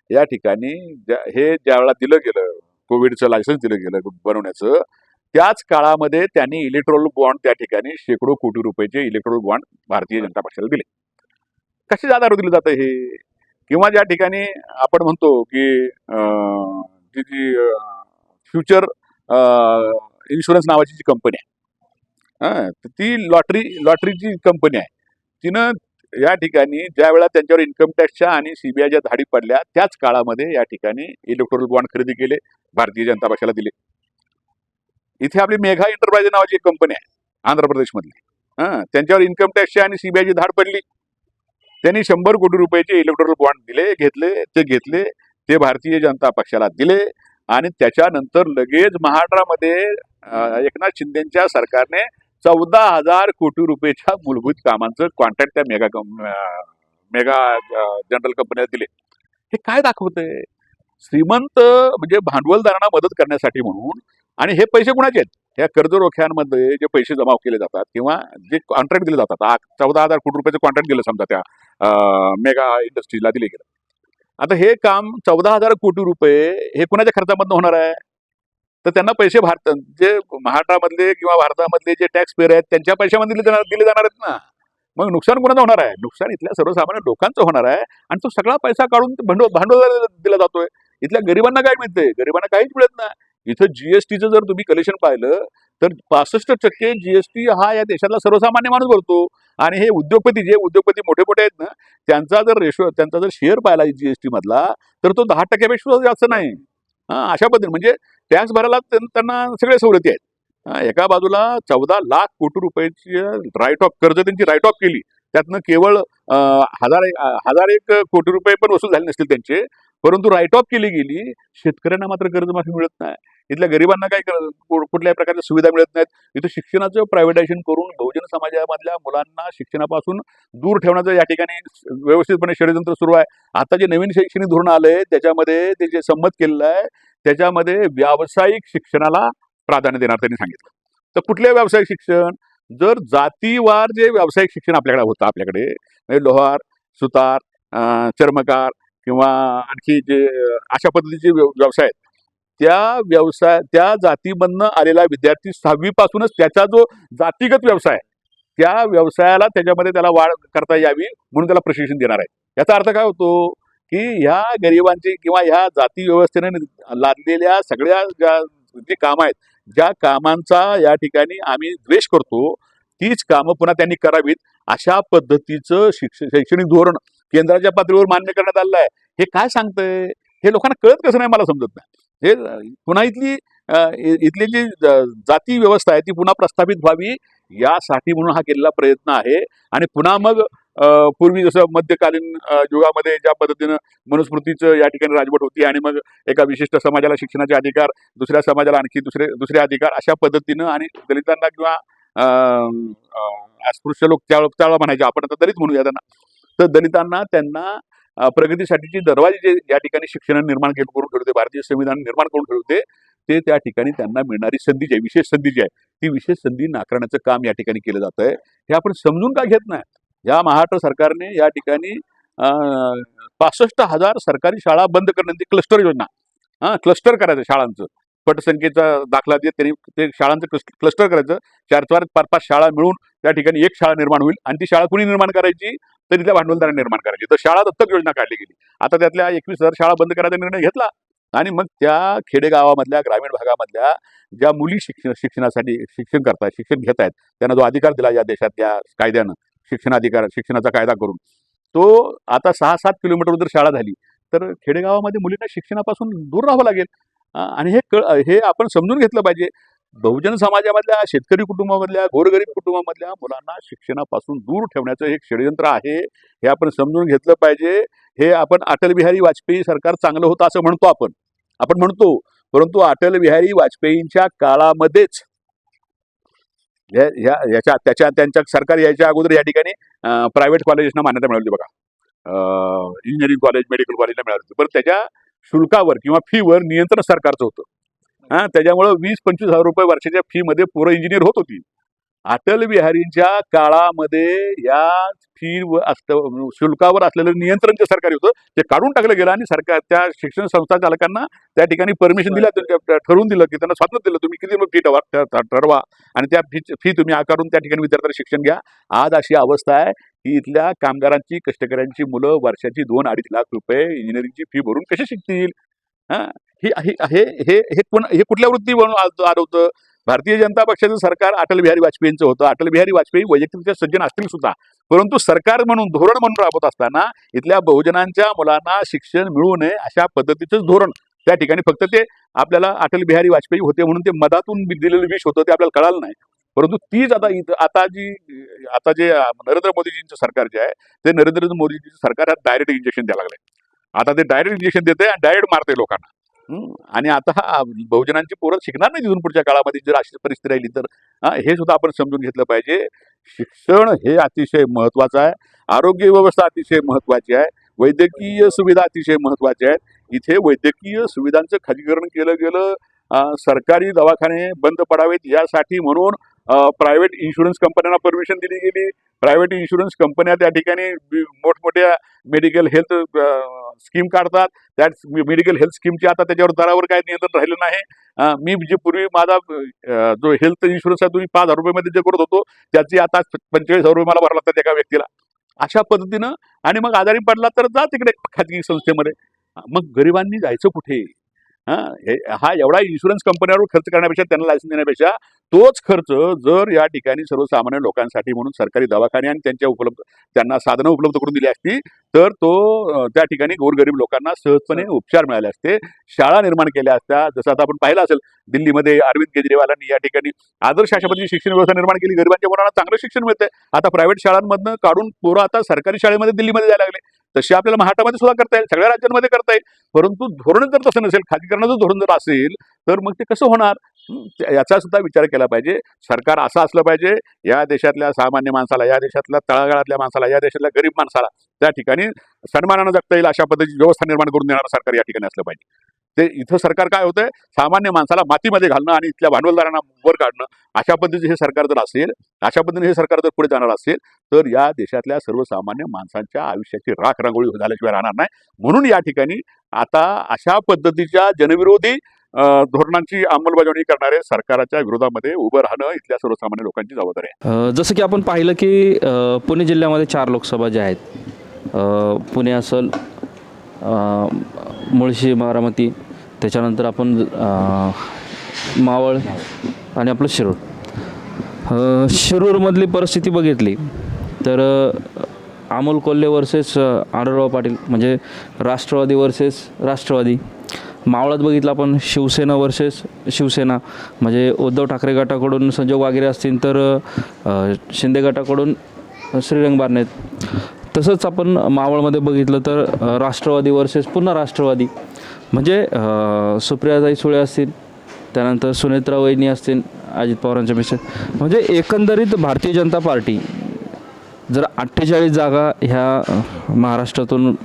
या ठिकाणी हे ज्यावेळेला दिलं गेलं, कोविडचं लायसन्स दिलं गेलं बनवण्याचं, त्याच काळामध्ये त्यांनी इलेक्ट्रोल बॉन्ड त्या ठिकाणी शेकडो कोटी रुपयाचे इलेक्ट्रोल बॉन्ड भारतीय जनता पक्षाला दिले. कशाच्या आधारावर दिलं जातं हे? किंवा ज्या ठिकाणी आपण म्हणतो की जी जी फ्युचर इन्शुरन्स नावाची जी कंपनी आहे, तर ती लॉटरीची कंपनी आहे. तिनं या ठिकाणी ज्या वेळा त्यांच्यावर इन्कम टॅक्सच्या आणि सीबीआयच्या धाडी पडल्या त्याच काळामध्ये या ठिकाणी इलेक्ट्रोल बॉन्ड खरेदी केले, भारतीय जनता पक्षाला दिले. इथे आपली मेघा एंटरप्राइज नावाची एक कंपनी आहे आंध्र प्रदेशमधली, त्यांच्यावर इन्कम टॅक्सची आणि सीबीआयची धाड पडली. त्यांनी 100 कोटी रुपयाचे इलेक्ट्रोल बॉन्ड घेतले, ते भारतीय जनता पक्षाला दिले आणि त्याच्यानंतर लगेच महाराष्ट्रामध्ये एकनाथ शिंदेच्या सरकारने 14,000 कोटी रुपयाच्या मूलभूत कामांचं कॉन्ट्रॅक्ट त्या मेगा जनरल कंपनीला दिले. हे काय दाखवतंय? श्रीमंत म्हणजे भांडवलदारांना मदत करण्यासाठी म्हणून, आणि हे पैसे कुणाचे आहेत? ह्या कर्जरोख्यांमध्ये जे पैसे जमा केले जातात किंवा जे कॉन्ट्रॅक्ट दिले जातात, 14,000 कोटी रुपयाचं कॉन्ट्रॅक्ट दिलं समजा त्या मेगा इंडस्ट्रीजला दिले गेलं. आता हे काम 14,000 कोटी रुपये हे कुणाच्या खर्चामधनं होणार आहे? तर त्यांना पैसे जे महाराष्ट्रामधले किंवा भारतामधले जे टॅक्स पेअर आहेत त्यांच्या पैशामध्ये दिले जाणार आहेत ना. मग नुकसान कोणाचं होणार आहे? नुकसान इथल्या सर्वसामान्य लोकांचं होणार आहे आणि तो सगळा पैसा काढून भांडवल दिला जातोय. इथल्या गरिबांना काय मिळतंय? गरिबांना काहीच मिळत नाही. इथं जीएसटीचं जर तुम्ही कलेक्शन पाहिलं तर 65% जीएसटी हा या देशातला सर्वसामान्य माणूस भरतो. आणि हे उद्योगपती मोठे मोठे आहेत ना, त्यांचा जर शेअर पाहिला जीएसटी मधला तर तो 10% जास्त नाही. अशा पद्धतीने म्हणजे टॅक्स भरायला त्यांना सगळे सवलती आहेत. एका बाजूला 14 लाख कोटी रुपयाची राईट ऑफ कर्ज त्यांची राईट ऑफ केली, त्यातनं केवळ हजार एक कोटी रुपये पण वसूल झाले नसतील त्यांचे, परंतु राईट ऑफ केली गेली. शेतकऱ्यांना मात्र कर्जमाफी मिळत नाही. इथल्या गरिबांना काही कुठल्याही प्रकारच्या सुविधा मिळत नाहीत. इथं शिक्षणाचं प्रायव्हेटायझेशन करून बहुजन समाजामधल्या मुलांना शिक्षणापासून दूर ठेवण्याचं या ठिकाणी व्यवस्थितपणे षडयंत्र सुरू आहे. आता जे नवीन शैक्षणिक धोरण आलंय त्याच्यामध्ये ते जे संमत केलेलं आहे त्याच्यामध्ये व्यावसायिक शिक्षणाला प्राधान्य देणार त्यांनी सांगितलं. तर कुठले व्यावसायिक शिक्षण? जर जातीवार जे व्यावसायिक शिक्षण आपल्याकडे होतं, म्हणजे लोहार, सुतार, चर्मकार किंवा आणखी जे अशा पद्धतीचे व्यवसाय आहेत, त्या जातीमधनं आलेला विद्यार्थी 6वी पासूनच त्याचा जो जातीगत व्यवसाय आहे त्या व्यवसायाला त्याच्यामध्ये त्याला वाढ करता यावी म्हणून त्याला प्रशिक्षण देणार आहे. याचा अर्थ काय होतो की ह्या गरिबांची किंवा ह्या जाती व्यवस्थेने लादलेल्या सगळ्या जी कामं आहेत, ज्या कामांचा या ठिकाणी आम्ही द्वेष करतो, तीच कामं पुन्हा त्यांनी करावीत अशा पद्धतीचं शैक्षणिक धोरण केंद्राच्या पातळीवर मान्य करण्यात आलेलं आहे. हे काय सांगतंय? हे लोकांना कळत कसं नाही मला समजत नाही. हे पुन्हा इथली जी जाती व्यवस्था आहे ती पुन्हा प्रस्थापित व्हावी यासाठी म्हणून हा केलेला प्रयत्न आहे. आणि पुन्हा मग पूर्वी जसं मध्यकालीन युगामध्ये ज्या पद्धतीनं मनुस्मृतीचं या ठिकाणी राजवट होती आणि मग एका विशिष्ट समाजाला शिक्षणाचे अधिकार, दुसऱ्या समाजाला आणखी दुसरे अधिकार, अशा पद्धतीनं, आणि दलितांना किंवा अस्पृश्य लोक त्यावेळेला म्हणायचे, आपण आता दलित म्हणूया त्यांना, तर दलितांना त्यांना प्रगतीसाठीचे दरवाजे जे या ठिकाणी शिक्षण निर्माण करून ठेवते, भारतीय संविधान निर्माण करून ठेवते, ते त्या ठिकाणी त्यांना मिळणारी संधी जी आहे, विशेष संधी जी आहे, ती विशेष संधी नाकारण्याचं काम या ठिकाणी केलं जात आहे. हे आपण समजून का घेत नाही? या महाराष्ट्र सरकारने या ठिकाणी 65,000 सरकारी शाळा बंद करण्याची क्लस्टर योजना, क्लस्टर करायचं शाळांचं, पटसंख्येचा दाखला देत त्यांनी ते शाळांचं क्लस्टर करायचं. 4-4, 5-5 शाळा मिळून त्या ठिकाणी एक शाळा निर्माण होईल आणि ती शाळा कुणी निर्माण करायची? तर तिथल्या भांडवलदारांनी निर्माण करायची. तर शाळा दत्तक योजना काढली गेली. आता त्यातल्या 21,000 शाळा बंद करायचा निर्णय घेतला आणि मग त्या खेडेगावामधल्या, ग्रामीण भागामधल्या ज्या मुली शिक्षणासाठी शिक्षण घेत आहेत, त्यांना जो अधिकार दिला या देशातल्या कायद्यानं, शिक्षणाचा कायदा करून, तो आता 6-7 किलोमीटर जर शाळा झाली तर खेडेगावामध्ये मुलींना शिक्षणापासून दूर राहावं लागेल. आणि हे आपण समजून घेतलं पाहिजे. बहुजन समाजामधल्या, शेतकरी कुटुंबामधल्या, गोरगरीब कुटुंबामधल्या मुलांना शिक्षणापासून दूर ठेवण्याचं एक षडयंत्र आहे, हे आपण समजून घेतलं पाहिजे. हे आपण अटल बिहारी वाजपेयी सरकार चांगलं होतं असं आपण म्हणतो, परंतु अटल बिहारी वाजपेयींच्या काळामध्येच त्यांच्या सरकार यायच्या अगोदर या ठिकाणी प्रायव्हेट कॉलेजेसना मान्यता मिळाली बघा. इंजिनिअरिंग कॉलेज मेडिकल कॉलेजला मिळाली होती. पण त्याच्या शुल्कावर किंवा फीवर नियंत्रण सरकारचं होतं. त्याच्यामुळं 20-25 हजार रुपये वर्षाच्या फी मध्ये पोरं इंजिनियर होत होती. अटल बिहारींच्या काळामध्ये या फी शुल्कावर असलेलं नियंत्रण जे सरकारी होतं ते काढून टाकलं गेलं आणि सरकार त्या शिक्षण संस्था चालकांना त्या ठिकाणी परमिशन दिलं, ठरवून दिलं की त्यांना स्वातंत्र्य दिलं, तुम्ही किती फी ठरवा आणि त्या फी तुम्ही आकारून त्या ठिकाणी विद्यार्थ्यांना शिक्षण घ्या. आज अशी अवस्था आहे की इथल्या कामगारांची कष्टकऱ्यांची मुलं वर्षाची 2-2.5 लाख रुपये इंजिनिअरिंगची फी भरून कशी शिकतील? हे हे हे हे कुठल्या वृत्तीवरून आलं होतं? भारतीय जनता पक्षाचं सरकार अटल बिहारी वाजपेयींचं होतं. अटल बिहारी वाजपेयी वैयक्तिक सज्जन असतील सुद्धा, परंतु सरकार म्हणून धोरण म्हणून राबवत असताना इथल्या बहुजनांच्या मुलांना शिक्षण मिळू नये अशा पद्धतीचंच धोरण त्या ठिकाणी, फक्त ते आपल्याला अटल बिहारी वाजपेयी होते म्हणून ते मधातून दिलेलं विष होतं ते आपल्याला कळालं नाही. परंतु तीच आता जे नरेंद्र मोदीजींचं सरकार जे आहे ते नरेंद्र मोदीजींचं सरकार डायरेक्ट इंजेक्शन द्यायला लागले. आता ते डायरेक्ट इंजेक्शन देते आणि डायरेक्ट मारते लोकांना. आणि आता बहुजनांची पोरं शिकणार नाही तिथून पुढच्या काळामध्ये जर अशी परिस्थिती राहिली तर. हे सुद्धा आपण समजून घेतलं पाहिजे. शिक्षण हे अतिशय महत्वाचं आहे. आरोग्य व्यवस्था अतिशय महत्वाची आहे. वैद्यकीय सुविधा अतिशय महत्वाच्या आहेत. इथे वैद्यकीय सुविधांचं खाजगीकरण केलं गेलं. सरकारी दवाखाने बंद पडावेत यासाठी म्हणून प्रायव्हेट इन्शुरन्स कंपन्यांना परमिशन दिली गेली. प्रायव्हेट इन्शुरन्स कंपन्या त्या ठिकाणी मोठमोठ्या मेडिकल हेल्थ स्कीम काढतात. त्या मेडिकल हेल्थ स्कीमची आता त्याच्यावर दरावर काय नियंत्रण राहिलं नाही. मी जे पूर्वी माझा जो हेल्थ इन्शुरन्स आहे तुम्ही 5,000 रुपयामध्ये जे करत होतो त्याची आता 45,000 रुपये मला भरायला लागतात एका व्यक्तीला. अशा पद्धतीनं. आणि मग आजारी पडला तर जा तिकडे खाजगी संस्थेमध्ये. मग गरिबांनी जायचं कुठे? हा एवढा इन्शुरन्स कंपन्यांवर खर्च करण्यापेक्षा, त्यांना लायसन्स देण्यापेक्षा तोच खर्च जर या ठिकाणी सर्वसामान्य लोकांसाठी म्हणून सरकारी दवाखाने आणि त्यांना साधनं उपलब्ध करून दिली असती तर त्या ठिकाणी गोरगरीब लोकांना सहजपणे उपचार मिळाले असते. शाळा निर्माण केल्या असत्या. जसं आता आपण पाहिलं असेल दिल्लीमध्ये अरविंद केजरीवालांनी या ठिकाणी आदर्श अशा पद्धतीची शिक्षण व्यवस्था निर्माण केली. गरिबांच्या मुलांना चांगलं शिक्षण मिळतंय. आता प्रायव्हेट शाळांमधनं काढून पोरं आता सरकारी शाळेमध्ये दिल्लीमध्ये जायला लागले. तसे आपल्याला महाराष्ट्रामध्ये सुद्धा करता येईल, सगळ्या राज्यांमध्ये करता येईल. परंतु धोरण जर तसं नसेल, खाजगीकरणाचं धोरण जर असेल तर मग ते कसं होणार? याचा सुद्धा विचार केला पाहिजे. सरकार असं असलं पाहिजे, या देशातल्या सामान्य माणसाला, या देशातल्या तळागाळातल्या माणसाला, या देशातल्या गरीब माणसाला त्या ठिकाणी सन्मानानं जगता येईल अशा पद्धतीची व्यवस्था निर्माण करून देणारं सरकार या ठिकाणी असलं पाहिजे. ते इथं सरकार काय होतंय, सामान्य माणसाला मातीमध्ये घालणं आणि इथल्या भांडवलदारांना वर काढणं अशा पद्धतीचे हे सरकार जर असेल, अशा पद्धतीने हे सरकार जर पुढे जाणार असेल तर या देशातल्या सर्वसामान्य माणसांच्या आयुष्याची राखरांगोळी झाल्याशिवाय राहणार नाही. म्हणून या ठिकाणी आता अशा पद्धतीच्या जनविरोधी धोरणांची अंमलबजावणी करणारे सरकारच्या विरोधामध्ये उभं राहणं इथल्या सर्वसामान्य लोकांची जबाबदारी आहे. जसं की आपण पाहिलं की पुणे जिल्ह्यामध्ये 4 लोकसभा ज्या आहेत, पुणे असेल, मुळशी, बारामती, त्याच्यानंतर आपण मावळ आणि आपलं शिरूरमधली परिस्थिती बघितली तर अमोल कोल्हे वर्सेस आढळराव पाटील, म्हणजे राष्ट्रवादी वर्सेस राष्ट्रवादी. मावळात बघितलं आपण शिवसेना वर्सेस शिवसेना, म्हणजे उद्धव ठाकरे गटाकडून संजोग वगैरे असतील तर शिंदे गटाकडून श्रीरंग बारणे. तसंच आपण मावळमध्ये बघितलं तर राष्ट्रवादी वर्सेस पुन्हा राष्ट्रवादी, म्हणजे सुप्रियाताई सुळे असतील, त्यानंतर सुनेत्रा वहिनी असतील, अजित पवारांच्या मिसेस. म्हणजे एकंदरीत भारतीय जनता पार्टी जर 48 जागा ह्या महाराष्ट्रातून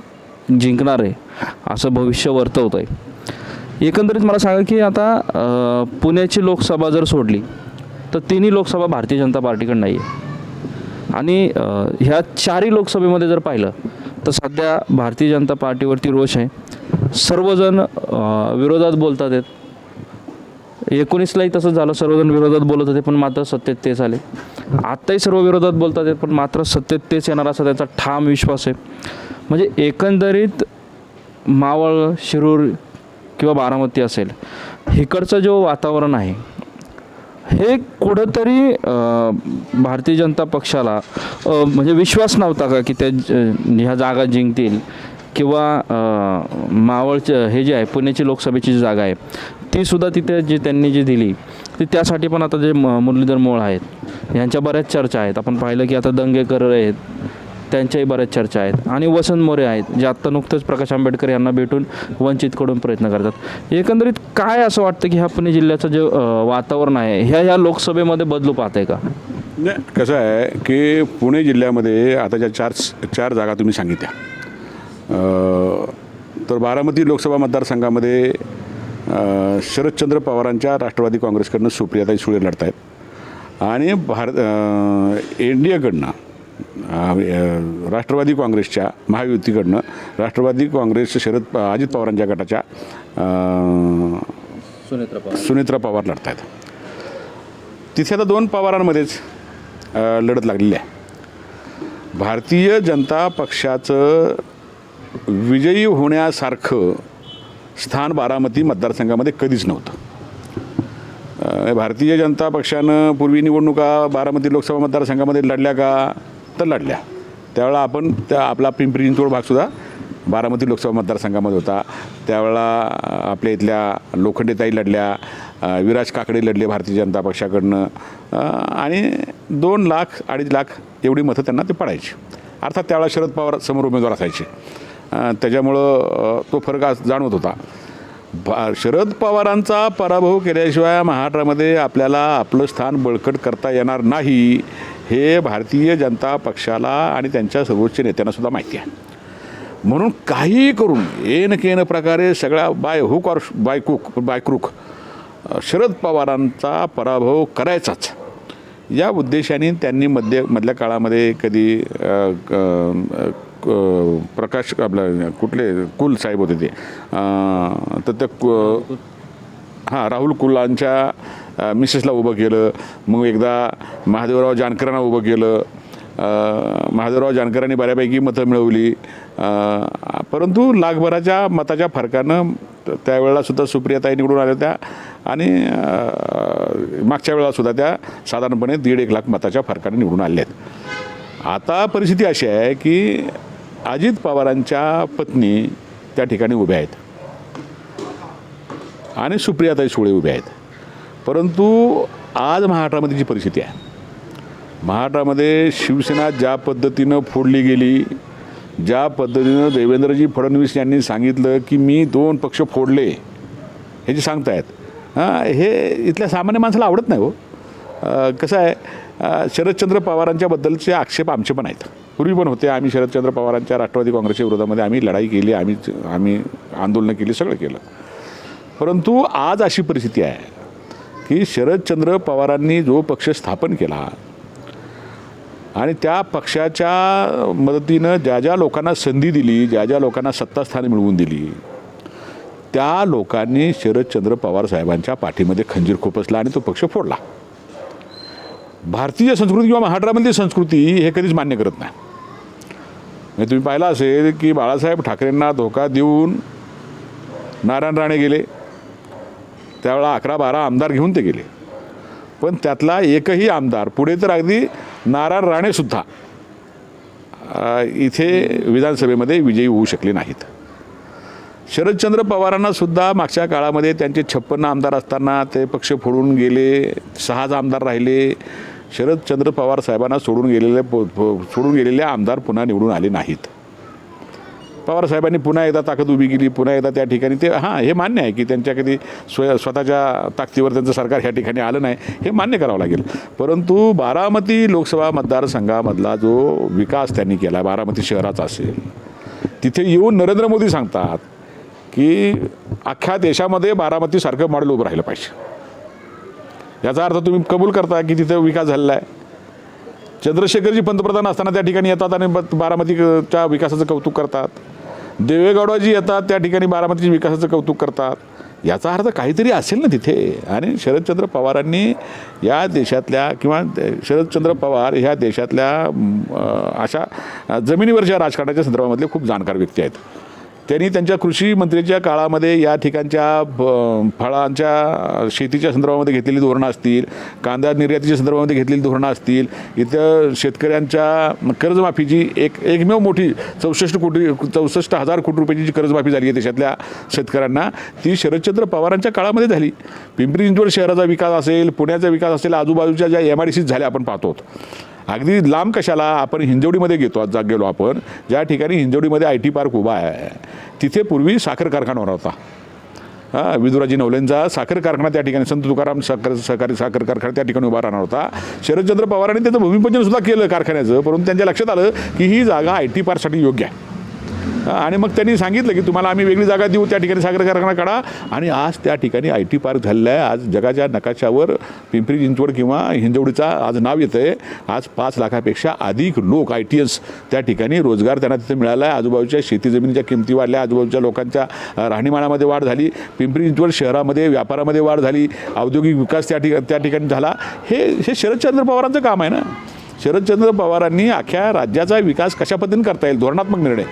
जिंकणार आहे असं भविष्य वर्तवत आहे. एकंदरीत मला सांगा की आता पुण्याची लोकसभा जर सोडली तर 3 लोकसभा भारतीय जनता पार्टीकडे नाही आहे. आणि ह्या 4 लोकसभेमध्ये जर पाहिलं तर सध्या भारतीय जनता पार्टीवरती रोष आहे. सर्वजण विरोधात बोलतात आहेत. 19लाही तसंच झालं, सर्वजण विरोधात बोलत होते पण मात्र सत्तेत तेच आले. आत्ताही सर्व विरोधात बोलतात आहेत पण मात्र सत्तेत तेच येणार असा त्यांचा ठाम विश्वास आहे. म्हणजे एकंदरीत मावळ, शिरूर किंवा बारामती असेल, इकडचं जो वातावरण आहे हे कुठंतरी भारतीय जनता पक्षाला म्हणजे विश्वास नव्हता का की त्या ह्या जागा जिंकतील, किंवा मावळचं हे जे आहे पुण्याची लोकसभेची जी जागा आहे तीसुद्धा तिथे त्यांनी जी दिली ती त्यासाठी पण आता जे मुरलीधर मोहोळ आहेत यांच्या बऱ्याच चर्चा आहेत. आपण पाहिलं की आता दंगेकर आहेत त्यांच्याही बऱ्याच चर्चा आहेत. आणि वसंत मोरे आहेत जे आत्ता नुकतंच प्रकाश आंबेडकर यांना भेटून वंचितकडून प्रयत्न करतात. एकंदरीत काय असं वाटतं की ह्या पुणे जिल्ह्याचं जे वातावरण आहे ह्या लोकसभेमध्ये बदलू पाहत आहे का? नाही, कसं आहे की पुणे जिल्ह्यामध्ये आता ज्या चार जागा तुम्ही सांगितल्या तर बारामती लोकसभा मतदारसंघामध्ये शरदचंद्र पवारांच्या राष्ट्रवादी काँग्रेसकडनं सुप्रियाताई सुळे लढत आहेत आणि एन डी एकडनं राष्ट्रवादी काँग्रेसच्या महायुतीकडनं राष्ट्रवादी काँग्रेस अजित पवारांच्या गटाच्या सुनेत्रा पवार लढत आहेत. तिथे आता दोन पवारांमध्येच लढत लागलेली आहे. भारतीय जनता पक्षाचं विजयी होण्यासारखं स्थान बारामती मतदारसंघामध्ये कधीच नव्हतं. भारतीय जनता पक्षानं पूर्वी निवडणुका बारामती लोकसभा मतदारसंघामध्ये लढल्या का तर लढल्या. त्यावेळेला आपण आपला पिंपरी चिंचवड भागसुद्धा बारामती लोकसभा मतदारसंघामध्ये होता. त्यावेळेला आपल्या इथल्या लोखंडेताई लढल्या, विराज काकडे लढले भारतीय जनता पक्षाकडनं आणि 2 लाख 2.5 लाख एवढी मतं त्यांना ते पडायची. अर्थात त्यावेळेला शरद पवार समोर उमेदवार असायचे, त्याच्यामुळं तो फरक जाणवत होता. शरद पवारांचा पराभव केल्याशिवाय महाराष्ट्रामध्ये आपल्याला आपलं स्थान बळकट करता येणार नाही हे भारतीय जनता पक्षाला आणि त्यांच्या सर्वोच्च नेत्यांनासुद्धा माहिती आहे. म्हणून काही करून केन प्रकारे सगळ्या बाय हुक और बाय क्रूक शरद पवारांचा पराभव करायचाच या उद्देशाने त्यांनी मधल्या काळामध्ये कधी प्रकाश आपलं कुठले कुल साहेब होते ते तर त्या राहुल कुलांच्या मिसेसला उभं केलं. मग एकदा महादेवराव जानकरांना उभं केलं. महादेवराव जानकरांनी बऱ्यापैकी मतं मिळवली, परंतु लाखभराच्या मताच्या फरकानं त्यावेळेलासुद्धा सुप्रियाताई निवडून आल्या होत्या आणि मागच्या वेळेलासुद्धा त्या साधारणपणे 1.5 लाख मताच्या फरकाने निवडून आल्या आहेत. आता परिस्थिती अशी आहे की अजित पवारांच्या पत्नी त्या ठिकाणी उभ्या आहेत आणि सुप्रियाताई सुळे उभ्या आहेत. परंतु आज महाराष्ट्रामध्ये जी परिस्थिती आहे, महाराष्ट्रामध्ये शिवसेना ज्या पद्धतीनं फोडली गेली, ज्या पद्धतीनं देवेंद्रजी फडणवीस यांनी सांगितलं की मी 2 पक्ष फोडले हे जे सांगतायत, हे इथल्या सामान्य माणसाला आवडत नाही हो. कसं आहे, शरदचंद्र पवारांच्याबद्दलचे आक्षेप आमचे पण आहेत, पूर्वी पण होते. आम्ही शरदचंद्र पवारांच्या राष्ट्रवादी काँग्रेसच्या विरोधामध्ये आम्ही लढाई केली, आम्ही आंदोलनं केली, सगळं केलं. परंतु आज अशी परिस्थिती आहे की शरदचंद्र पवारांनी जो पक्ष स्थापन केला आणि त्या पक्षाच्या मदतीनं ज्या ज्या लोकांना संधी दिली, ज्या ज्या लोकांना सत्तास्थाने मिळवून दिली, त्या लोकांनी शरदचंद्र पवार साहेबांच्या पाठीमध्ये खंजीर खुपसला आणि तो पक्ष फोडला. भारतीय संस्कृती किंवा महाराष्ट्रामधली संस्कृती हे कधीच मान्य करत नाही. म्हणजे तुम्ही पाहिलं असेल की बाळासाहेब ठाकरेंना धोका देऊन नारायण राणे गेले, त्यावेळेला 11-12 आमदार घेऊन ते गेले, पण त्यातला एकही आमदार पुढे तर अगदी नारायण राणेसुद्धा इथे विधानसभेमध्ये विजयी होऊ शकले नाहीत. शरदचंद्र पवारांनासुद्धा मागच्या काळामध्ये त्यांचे 56 आमदार असताना ते पक्ष फोडून गेले, 6 आमदार राहिले. शरदचंद्र पवार साहेबांना सोडून गेलेले आमदार पुन्हा निवडून आले नाहीत. पवार साहेबांनी पुन्हा एकदा ताकद उभी केली, पुन्हा एकदा त्या ठिकाणी ते हे मान्य आहे की त्यांच्या कधी स्वतःच्या ताकदीवर त्यांचं सरकार ह्या ठिकाणी आलं नाही, हे मान्य करावं लागेल. परंतु बारामती लोकसभा मतदारसंघामधला जो विकास त्यांनी केला, बारामती शहराचा असेल, तिथे येऊन नरेंद्र मोदी सांगतात की अख्ख्या देशामध्ये बारामतीसारखं मॉडेल उभं राहिलं पाहिजे. याचा अर्थ तुम्ही कबूल करता की तिथे विकास झालेला आहे. चंद्रशेखरजी पंतप्रधान असताना त्या ठिकाणी येतात आणि बारामतीच्या विकासाचं कौतुक करतात. देवेगौडाजी येतात, त्या ठिकाणी बारामतीच्या विकासाचं कौतुक करतात. याचा अर्थ काहीतरी असेल ना तिथे. आणि शरदचंद्र पवारांनी या देशातल्या किंवा शरदचंद्र पवार ह्या देशातल्या अशा जमिनीवरच्या राजकारणाच्या संदर्भामधले खूप जाणकार व्यक्ती आहेत. त्यांनी त्यांच्या कृषी मंत्रीच्या काळामध्ये या ठिकाणच्या फळांच्या शेतीच्या संदर्भामध्ये घेतलेली धोरणं असतील, कांदा निर्यातीच्या संदर्भामध्ये घेतलेली धोरणं असतील, इथं शेतकऱ्यांच्या कर्जमाफीची एकमेव मोठी 64,000 कोटी रुपयाची जी कर्जमाफी झाली आहे देशातल्या शेतकऱ्यांना, ती शरदचंद्र पवारांच्या काळामध्ये झाली. पिंपरी चिंचवड शहराचा विकास असेल, पुण्याचा विकास असेल, आजूबाजूच्या ज्या MIDCs झाल्या आपण पाहतो. अगदी लांब कशाला, आपण हिंजवडीमध्ये गेलो आपण, ज्या ठिकाणी हिंजवडीमध्ये IT पार्क उभा आहे, तिथे पूर्वी साखर कारखाना होता. विदुराजी नवलेंचा साखर कारखाना त्या ठिकाणी, संत तुकाराम सहकारी साखर कारखाना त्या ठिकाणी उभा राहणार होता. शरदचंद्र पवारांनी त्याचं भूमिपूजन सुद्धा केलं कारखान्याचं, परंतु त्यांच्या लक्षात आलं की ही जागा IT पार्कसाठी योग्य आहे. आणि मग त्यांनी सांगितलं की तुम्हाला आम्ही वेगळी जागा देऊ, त्या ठिकाणी साखर कारखाना काढा. आणि आज त्या ठिकाणी IT पार्क झालेला आहे. आज जगाच्या नकाशावर पिंपरी चिंचवड किंवा हिंजवडीचा आज नाव येतं आहे. आज 5 लाखापेक्षा अधिक लोक ITS त्या ठिकाणी रोजगार त्यांना तिथे मिळाला आहे. आजूबाजूच्या शेती जमिनीच्या किमती वाढल्या, आजूबाजूच्या लोकांच्या राहणीमानामध्ये वाढ झाली, पिंपरी चिंचवड शहरामध्ये व्यापारामध्ये वाढ झाली, औद्योगिक विकास त्या ठिकाणी झाला. हे शरदचंद्र पवारांचं काम आहे ना. शरदचंद्र पवारांनी अख्ख्या राज्याचा विकास कशा पद्धतीने करता येईल, धोरणात्मक निर्णय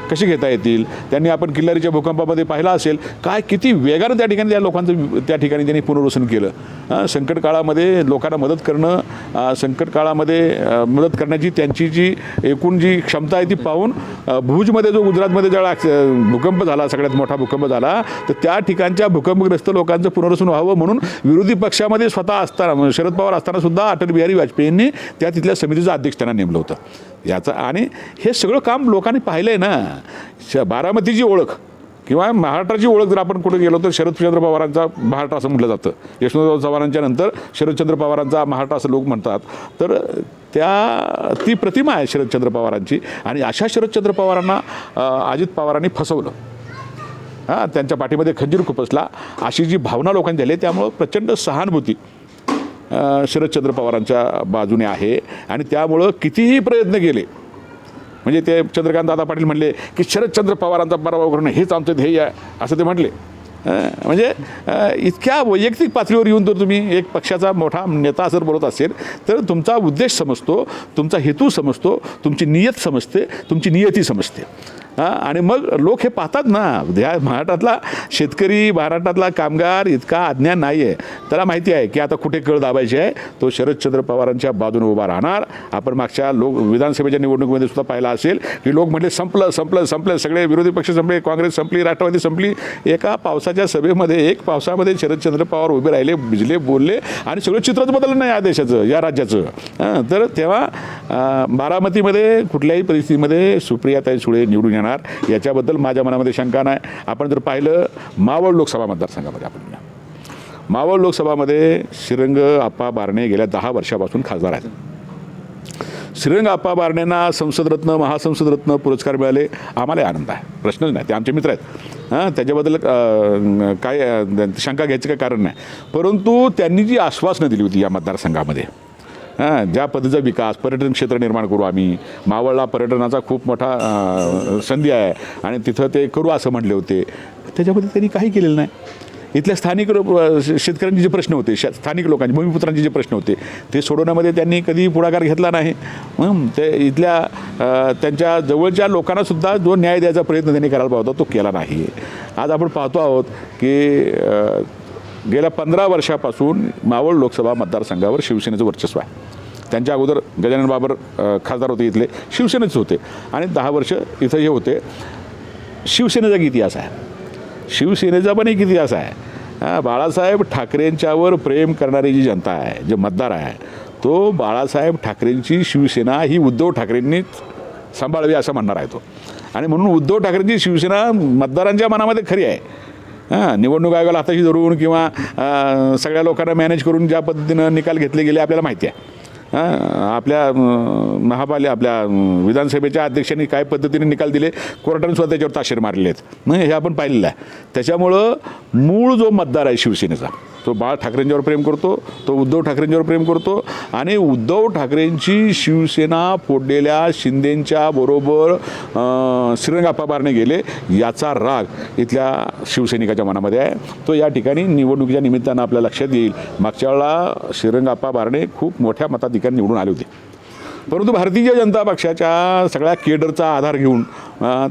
कसे घेता येतील. त्यांनी आपण किल्लारीच्या भूकंपामध्ये पाहिलं असेल काय किती वेगानं त्या ठिकाणी त्या लोकांचं त्या ठिकाणी त्यांनी पुनर्वसन केलं. संकट काळामध्ये लोकांना मदत करणं, संकट काळामध्ये मदत करण्याची त्यांची जी एकूण जी क्षमता आहे ती पाहून भुजमध्ये जो गुजरातमध्ये ज्यावेळा भूकंप झाला, सगळ्यात मोठा भूकंप झाला, तर त्या ठिकाणच्या भूकंपग्रस्त लोकांचं पुनर्वसन व्हावं म्हणून विरोधी पक्षामध्ये स्वतः असताना शरद पवार असताना सुद्धा अटल बिहारी वाजपेयींनी त्या तिथल्या समितीचं अध्यक्ष त्यांना नेमलं होतं. याचं आणि हे सगळं काम लोकांनी पाहिलं आहे ना. बारामतीची ओळख किंवा महाराष्ट्राची ओळख जर आपण कुठे गेलो तर शरदचंद्र पवारांचा महाराष्ट्र असं म्हटलं जातं. यशवंतराव चव्हाणांच्या नंतर शरदचंद्र पवारांचा महाराष्ट्र असं लोक म्हणतात. तर ती प्रतिमा आहे शरदचंद्र पवारांची. आणि अशा शरदचंद्र पवारांना अजित पवारांनी फसवलं. त्यांच्या पाठीमध्ये खंजीर खुपसला अशी जी भावना लोकांनी झाली, त्यामुळं प्रचंड सहानुभूती शरदचंद्र पवारांच्या बाजूने आहे. आणि त्यामुळं कितीही प्रयत्न केले, म्हणजे ते चंद्रकांत दादा पाटील म्हणले की शरदचंद्र पवारांचा पराभव करणं हेच आमचं ध्येय आहे असं ते म्हटले. म्हणजे इतक्या वैयक्तिक पातळीवर येऊन जर तुम्ही एक पक्षाचा मोठा नेता असं बोलत असेल तर तुमचा उद्देश समजतो, तुमचा हेतू समजतो, तुमची नियत समजते, तुमची नियती समजते. आणि मग लोक हे पाहतात ना. ह्या महाराष्ट्रातला शेतकरी, महाराष्ट्रातला कामगार इतका अज्ञान नाही आहे. त्याला माहिती आहे की आता कुठे कळ दाबायची आहे. तो शरदचंद्र पवारांच्या बाजूने उभा राहणार. आपण मागच्या विधानसभेच्या निवडणुकीमध्ये सुद्धा पाहिलं असेल की लोक म्हटले संपलं संपलं संपलं, सगळे विरोधी पक्ष संपले, काँग्रेस संपली, राष्ट्रवादी संपली. एका पावसाच्या सभेमध्ये पावसामध्ये शरदचंद्र पवार उभे राहिले, भिजले, बोलले आणि सगळं चित्रच बदललं नाही या देशाचं, या राज्याचं. तर तेव्हा बारामतीमध्ये कुठल्याही परिस्थितीमध्ये सुप्रियाताई सुळे निवडून येणार याच्याबद्दल माझ्या मनामध्ये शंका नाही. आपण जर पाहिलं मावळ लोकसभा मतदारसंघामध्ये, आपण मावळ लोकसभामध्ये श्रीरंग आप्पा बारणे गेल्या 10 वर्षापासून खासदार आहेत. श्रीरंग आप्पा बारणेंना संसदरत्न, महासंसदरत्न पुरस्कार मिळाले, आम्हाला आनंद आहे, प्रश्नच नाही. ते आमचे मित्र आहेत, त्याच्याबद्दल काय शंका घ्यायचं काही कारण नाही. परंतु त्यांनी जी आश्वासनं दिली होती या मतदारसंघामध्ये, ज्या पद्धतीचा विकास, पर्यटन क्षेत्र निर्माण करू आम्ही, मावळला पर्यटनाचा खूप मोठा संधी आहे आणि तिथं ते करू असं म्हटले होते, त्याच्यामध्ये त्यांनी काही केलेलं नाही. इथल्या स्थानिक शेतकऱ्यांचे जे प्रश्न होते, स्थानिक लोकांचे, भूमिपुत्रांचे जे प्रश्न होते ते सोडवण्यामध्ये त्यांनी कधी पुढाकार घेतला नाही. ते इथल्या त्यांच्या जवळच्या लोकांनासुद्धा जो न्याय द्यायचा प्रयत्न त्यांनी करायला पाहिजे होता तो केला नाही. आज आपण पाहतो आहोत की गेल्या 15 वर्षापासून मावळ लोकसभा मतदारसंघावर शिवसेनेचं वर्चस्व आहे. त्यांच्या अगोदर गजानन बाबर खासदार होते, इथले शिवसेनेच होते आणि 10 वर्ष इथं हे होते. शिवसेनेचा एक इतिहास आहे, शिवसेनेचा पण एक इतिहास आहे. बाळासाहेब ठाकरेंच्यावर प्रेम करणारी जी जनता आहे, जे मतदार आहे, तो बाळासाहेब ठाकरेंची शिवसेना ही उद्धव ठाकरेंनीच सांभाळावी असं म्हणणार आहे तो. आणि म्हणून उद्धव ठाकरेंची शिवसेना मतदारांच्या मनामध्ये खरी आहे. निवडणूक आयोगाला हाताशी धरून किंवा सगळ्या लोकांना मॅनेज करून ज्या पद्धतीनं निकाल घेतले गेले आपल्याला माहिती आहे. आपल्या आपल्या विधानसभेच्या अध्यक्षांनी काय पद्धतीने निकाल दिले, कोर्टाने सुद्धा त्याच्यावर ताशेर मारले आहेत, हे आपण पाहिलेलं आहे. त्याच्यामुळं मूळ जो मतदार आहे शिवसेनेचा, तो बाळ ठाकरेंच्यावर प्रेम करतो, तो उद्धव ठाकरेंच्यावर प्रेम करतो. आणि उद्धव ठाकरेंची शिवसेना फोडलेल्या शिंदेंच्या बरोबर श्रीरंग आप्पा बारणे गेले याचा राग इथल्या शिवसैनिकाच्या मनामध्ये आहे. तो या ठिकाणी निवडणुकीच्या निमित्तानं आपल्या लक्षात येईल. मागच्या वेळेला श्रीरंग आप्पा बारणे खूप मोठ्या मताधिक्याने निवडून आले होते, परंतु भारतीय जनता पक्षाच्या सगळ्या केडरचा आधार घेऊन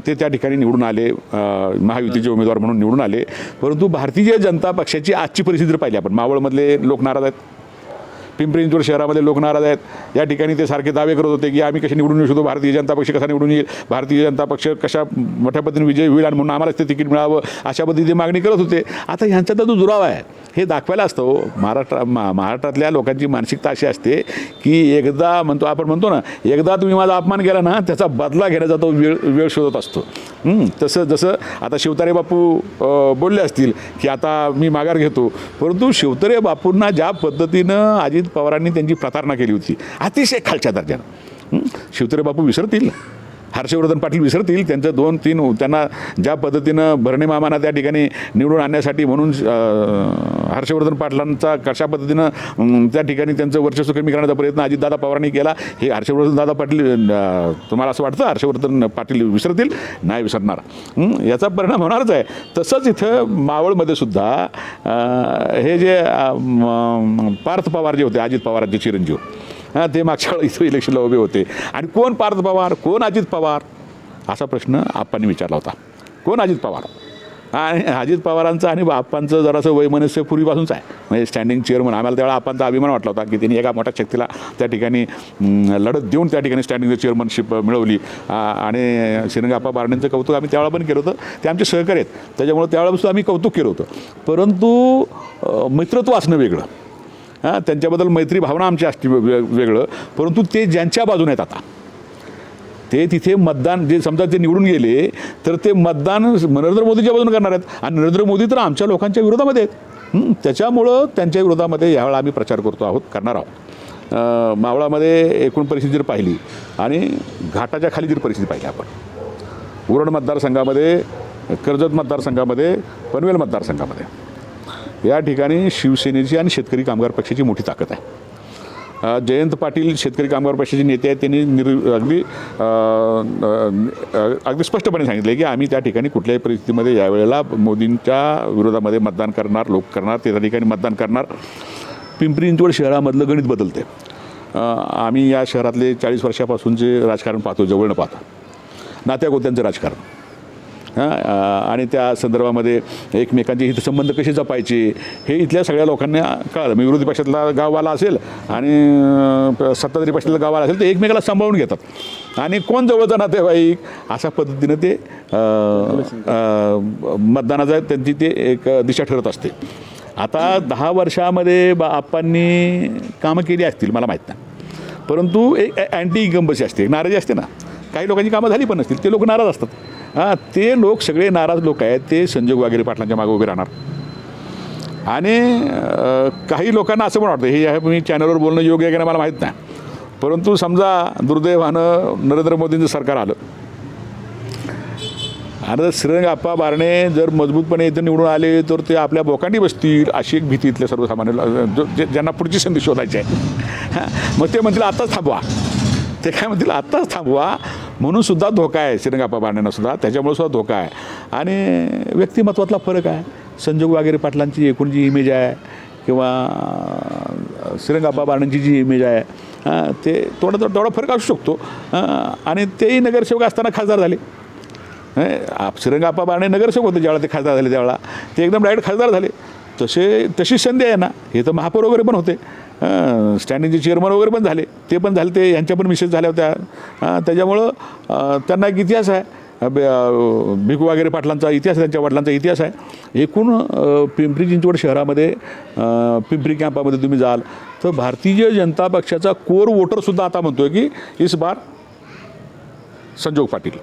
ते त्या ठिकाणी निवडून आले, महायुतीचे उमेदवार म्हणून निवडून आले. परंतु भारतीय जनता पक्षाची आजची परिस्थिती जर पाहिली आपण, मावळमधले लोक नाराज आहेत, पिंपरी चिंचवड शहरामध्ये लोक नाराज आहेत. या ठिकाणी ते सारखे दावे करत होते की आम्ही कसे निवडून येऊ शकतो, भारतीय जनता पक्ष कसा निवडून येईल, भारतीय जनता पक्ष कशा मोठ्या पद्धतीने विजय होईल आणि म्हणून आम्हालाच ते तिकीट मिळावं अशा पद्धतीने मागणी करत होते. आता ह्यांच्यात जो दुरावा आहे हे दाखवायला असतो. महाराष्ट्रातल्या लोकांची मानसिकता अशी असते की एकदा आपण म्हणतो ना, एकदा तुम्ही माझा अपमान केला ना त्याचा बदला घेण्याचा तो वेळ शोधत असतो. तसं जसं आता शिवतारे बापू बोलले असतील की आता मी माघार घेतो, परंतु शिवतारे बापूंना ज्या पद्धतीनं अजित पवारांनी त्यांची प्रतारणा केली होती अतिशय खालच्या दर्जानं, शिवतारे बापू विसरतील. हर्षवर्धन पाटील विसरतील त्यांचं 2-3 त्यांना ज्या पद्धतीनं भरणे मामांना त्या ठिकाणी निवडून आणण्यासाठी म्हणून हर्षवर्धन पाटलांचा कशा पद्धतीनं त्या ठिकाणी त्यांचं वर्चस्व कमी करण्याचा प्रयत्न अजितदादा पवारांनी केला, हे हर्षवर्धनदादा पाटील तुम्हाला असं वाटतं हर्षवर्धन पाटील विसरतील? नाही विसरणार. याचा परिणाम होणारच आहे. तसंच इथं मावळमध्ये सुद्धा हे जे पार्थ पवार जे होते अजित पवारांचे चिरंजीव, ते मागच्या वेळेला इथं इलेक्शनला उभे होते आणि कोण पार्थ पवार कोण अजित पवार असा प्रश्न आप्पांनी विचारला होता. कोण अजित पवार? आणि अजित पवारांचं आणि आप्पांचं जरासं वैमनस्य पूर्वीपासूनच आहे. म्हणजे स्टँडिंग चेअरमन आम्हाला त्यावेळेला आप्पांचा अभिमान वाटला होता की त्यांनी एका मोठ्या शक्तीला त्या ठिकाणी लढत देऊन त्या ठिकाणी स्टँडिंग चेअरमनशिप मिळवली. आणि श्रीरंगाप्पा बारणेंचं कौतुक आम्ही त्यावेळेला पण केलं होतं. ते आमचे सहकारी आहेत, त्याच्यामुळे त्यावेळेपासून आम्ही कौतुक केलं होतं. परंतु मित्रत्व असणं वेगळं, त्यांच्याबद्दल मैत्री भावना आमची असते वेगळं. परंतु ते ज्यांच्या बाजूने आहेत आता ते तिथे मतदान जे समजा ते निवडून गेले तर ते मतदान नरेंद्र मोदीच्या बाजूने करणार आहेत आणि नरेंद्र मोदी तर आमच्या लोकांच्या विरोधामध्ये आहेत. त्याच्यामुळं त्यांच्या विरोधामध्ये यावेळेला आम्ही प्रचार करणार आहोत. मावळामध्ये एकूण परिस्थिती जर पाहिली आणि घाटाच्या खाली जर परिस्थिती पाहिली आपण उरण मतदारसंघामध्ये, कर्जत मतदारसंघामध्ये, पनवेल मतदारसंघामध्ये या ठिकाणी शिवसेनेची आणि शेतकरी कामगार पक्षाची मोठी ताकद आहे. जयंत पाटील शेतकरी कामगार पक्षाचे नेते आहेत, त्यांनी अगदी स्पष्टपणे सांगितले की आम्ही त्या ठिकाणी कुठल्याही परिस्थितीमध्ये यावेळेला मोदींच्या विरोधामध्ये मतदान करणार, लोक करणार, ते त्या ठिकाणी मतदान करणार. पिंपरी चिंचवड शहरामधलं गणित बदलते. आम्ही या शहरातले 40 वर्षापासूनचे राजकारण पाहतो, जवळनं पाहतो, नात्यागोत्यांचं राजकारण. आणि त्या संदर्भामध्ये एकमेकांचे हितसंबंध कसे जपायचे हे इथल्या सगळ्या लोकांना कळालं. मी विरोधी पक्षातला गाववाला असेल आणि सत्ताधारी पक्षातला गाववाला असेल तर एकमेकाला सांभाळून घेतात आणि कोण जवळचा नातेवाईक अशा पद्धतीनं ते मतदानाचा त्यांची ते एक दिशा ठरत असते. आता 10 वर्षामध्ये आप्पांनी कामं केली असतील मला माहीत नाही, परंतु एक अँटी इन्कम्बन्सी असते, एक नाराजी असते ना. काही लोकांची कामं झाली पण नसतील, ते लोक नाराज असतात. ते लोक सगळे नाराज लोक आहेत, ते संजय वागेरे पाटलांच्या मागे उभे राहणार. आणि काही लोकांना असं पण वाटतं हे मी चॅनलवर बोलणं योग्य आहे की नाही मला माहीत नाही, परंतु समजा दुर्दैवानं नरेंद्र मोदींचं सरकार आलं आणि श्रीरंगाप्पा बारणे जर मजबूतपणे इथं निवडून आले तर ते आपल्या बोकांडी बसतील अशी एक भीती इथल्या सर्वसामान्य ज्यांना पुढची संधी शोधायची आहे. मग ते म्हणतील आत्ताच थांबवा, ते काय म्हणतील आत्ताच थांबवा म्हणून सुद्धा धोका आहे श्रीरंगाप्पा बारणेंना सुद्धा, त्याच्यामुळे सुद्धा धोका आहे. आणि व्यक्तिमत्वातला फरक आहे. संजय वागेरे पाटलांची एकूण जी इमेज आहे किंवा श्रीरंगाप्पा बारणेंची जी इमेज आहे ते तेवढा फरक असू शकतो. आणि तेही नगरसेवक असताना खासदार झाले. श्रीरंगाप्पा बारणे नगरसेवक होते ज्यावेळेला ते खासदार झाले, त्यावेळेला ते एकदम डायरेक्ट खासदार झाले. तशी संधी आहे ना. हे तर महापौर वगैरे पण होते, स्टँडिंगचे चेअरमन वगैरे पण झाले, ते पण झाले, ते यांच्या पण मिसेस झाल्या होत्या. त्याच्यामुळं त्यांना एक इतिहास आहे. भिकू वागेरे पाटलांचा इतिहास आहे, त्यांच्या वडिलांचा इतिहास आहे. एकूण पिंपरी चिंचवड शहरामध्ये पिंपरी कॅम्पामध्ये तुम्ही जाल तर भारतीय जनता पक्षाचा कोर वोटरसुद्धा आता म्हणतो आहे की इस बार संजोग पाटील.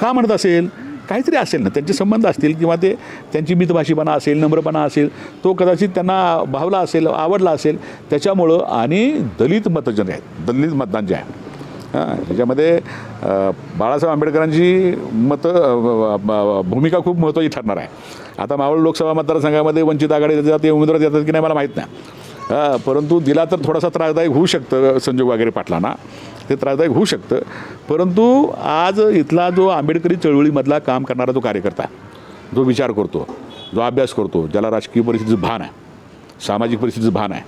का म्हणत असेल? काहीतरी असेल ना, त्यांचे संबंध असतील किंवा ते त्यांची मितभाषीपणा असेल, नम्रपणा असेल, तो कदाचित त्यांना भावला असेल, आवडला असेल त्याच्यामुळं. आणि दलित मतदान आहेत, दलित मतदान जे आहे ह्याच्यामध्ये बाळासाहेब आंबेडकरांची भूमिका खूप महत्त्वाची ठरणार आहे. आता मावळ लोकसभा मतदारसंघामध्ये वंचित आघाडीचा ते उमेदवार देतात की नाही मला माहीत नाही, परंतु दिला तर थोडासा त्रासदायक होऊ शकतं संजय वागेरे पाटलांना, ते त्रासदायक होऊ शकतं. परंतु आज इथला जो आंबेडकरी चळवळीमधला काम करणारा जो कार्यकर्ता, जो विचार करतो, जो अभ्यास करतो, ज्याला राजकीय परिस्थितीचं भान आहे, सामाजिक परिस्थितीचं भान आहे,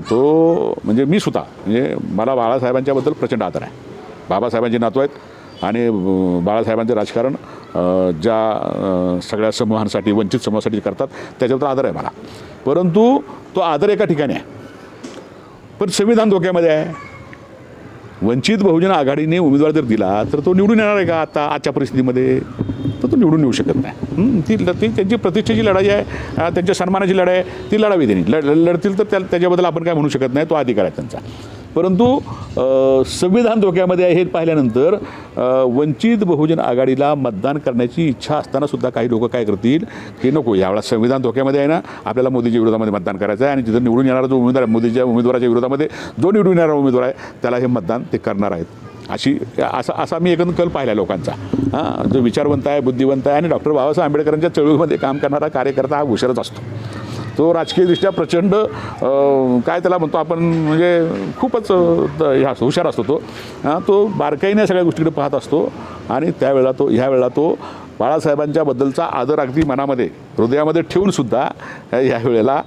तो म्हणजे मी सुद्धा म्हणजे मला बाळासाहेबांच्याबद्दल प्रचंड आदर आहे. बाबासाहेबांचे नातू आहेत आणि बाळासाहेबांचे राजकारण ज्या सगळ्या समूहांसाठी, वंचित समूहासाठी करतात त्याच्याबद्दल आदर आहे मला. परंतु तो आदर एका ठिकाणी आहे, पण संविधान धोक्यामध्ये आहे. वंचित बहुजन आघाडीने उमेदवार जर दिला तर तो निवडून येणार आहे का आजच्या परिस्थितीमध्ये? तर तो निवडून येऊ शकत नाही. ती त्यांची प्रतिष्ठेची लढाई आहे, त्यांच्या सन्मानाची लढाई आहे, ती लढावी त्यांनी. लढतील तर त्याच्याबद्दल आपण काय म्हणू शकत नाही, तो अधिकार आहे त्यांचा. परंतु संविधान धोक्यामध्ये आहे हे पाहिल्यानंतर वंचित बहुजन आघाडीला मतदान करण्याची इच्छा असताना सुद्धा काही लोक काय करतील की नको, यावेळेला संविधान धोक्यामध्ये आहे ना, आपल्याला मोदीच्या विरोधामध्ये मतदान करायचं आहे आणि जिथं निवडून येणारा जो उमेदवार आहे, मोदीच्या उमेदवाराच्या विरोधामध्ये जो निवडून येणारा उमेदवार आहे त्याला हे मतदान ते करणार आहेत. असा मी एकंदर कल पाहिला लोकांचा. जो विचारवंत आहे, बुद्धिवंत आहे आणि डॉक्टर बाबासाहेब आंबेडकरांच्या चळवळीमध्ये काम करणारा कार्यकर्ता हा हुशारच असतो. तो राजकीयदृष्ट्या प्रचंड काय त्याला म्हणतो आपण, म्हणजे खूपच हुशार असतो तो. तो बारकाईने सगळ्या गोष्टीकडे पाहत असतो आणि ह्यावेळेला तो बाळासाहेबांच्या बद्दलचा आदर अगदी मनामध्ये हृदयामध्ये ठेवूनसुद्धा ह्यावेळेला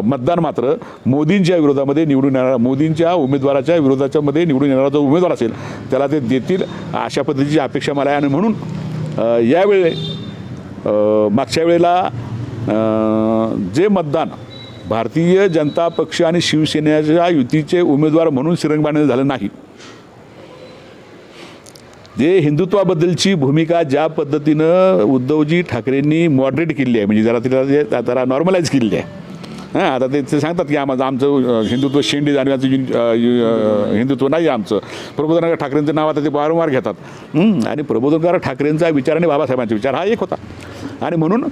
मतदान मात्र मोदींच्या विरोधामध्ये निवडून येणारा, मोदींच्या उमेदवाराच्या विरोधाच्यामध्ये निवडून येणारा जो उमेदवार असेल त्याला ते देतील अशा पद्धतीची अपेक्षा मला आहे. आणि म्हणून यावेळी मागच्या वेळेला जे मतदान भारतीय जनता पक्ष आणि शिवसेनेच्या युतीचे उमेदवार म्हणून श्रीरंग बारणे झालं नाही, जे हिंदुत्वाबद्दलची भूमिका ज्या पद्धतीनं उद्धवजी ठाकरेंनी मॉडरेट केली आहे, म्हणजे जरा नॉर्मलाइज केली आहे. आता ते सांगतात की आमचं हिंदुत्व शेंडी जाणव्याचं हिंदुत्व नाही आमचं. प्रबोधनकार ठाकरेंचं नाव आता ते वारंवार घेतात आणि प्रबोधनकार ठाकरेंचा विचार आणि बाबासाहेबांचा विचार हा एक होता. आणि म्हणून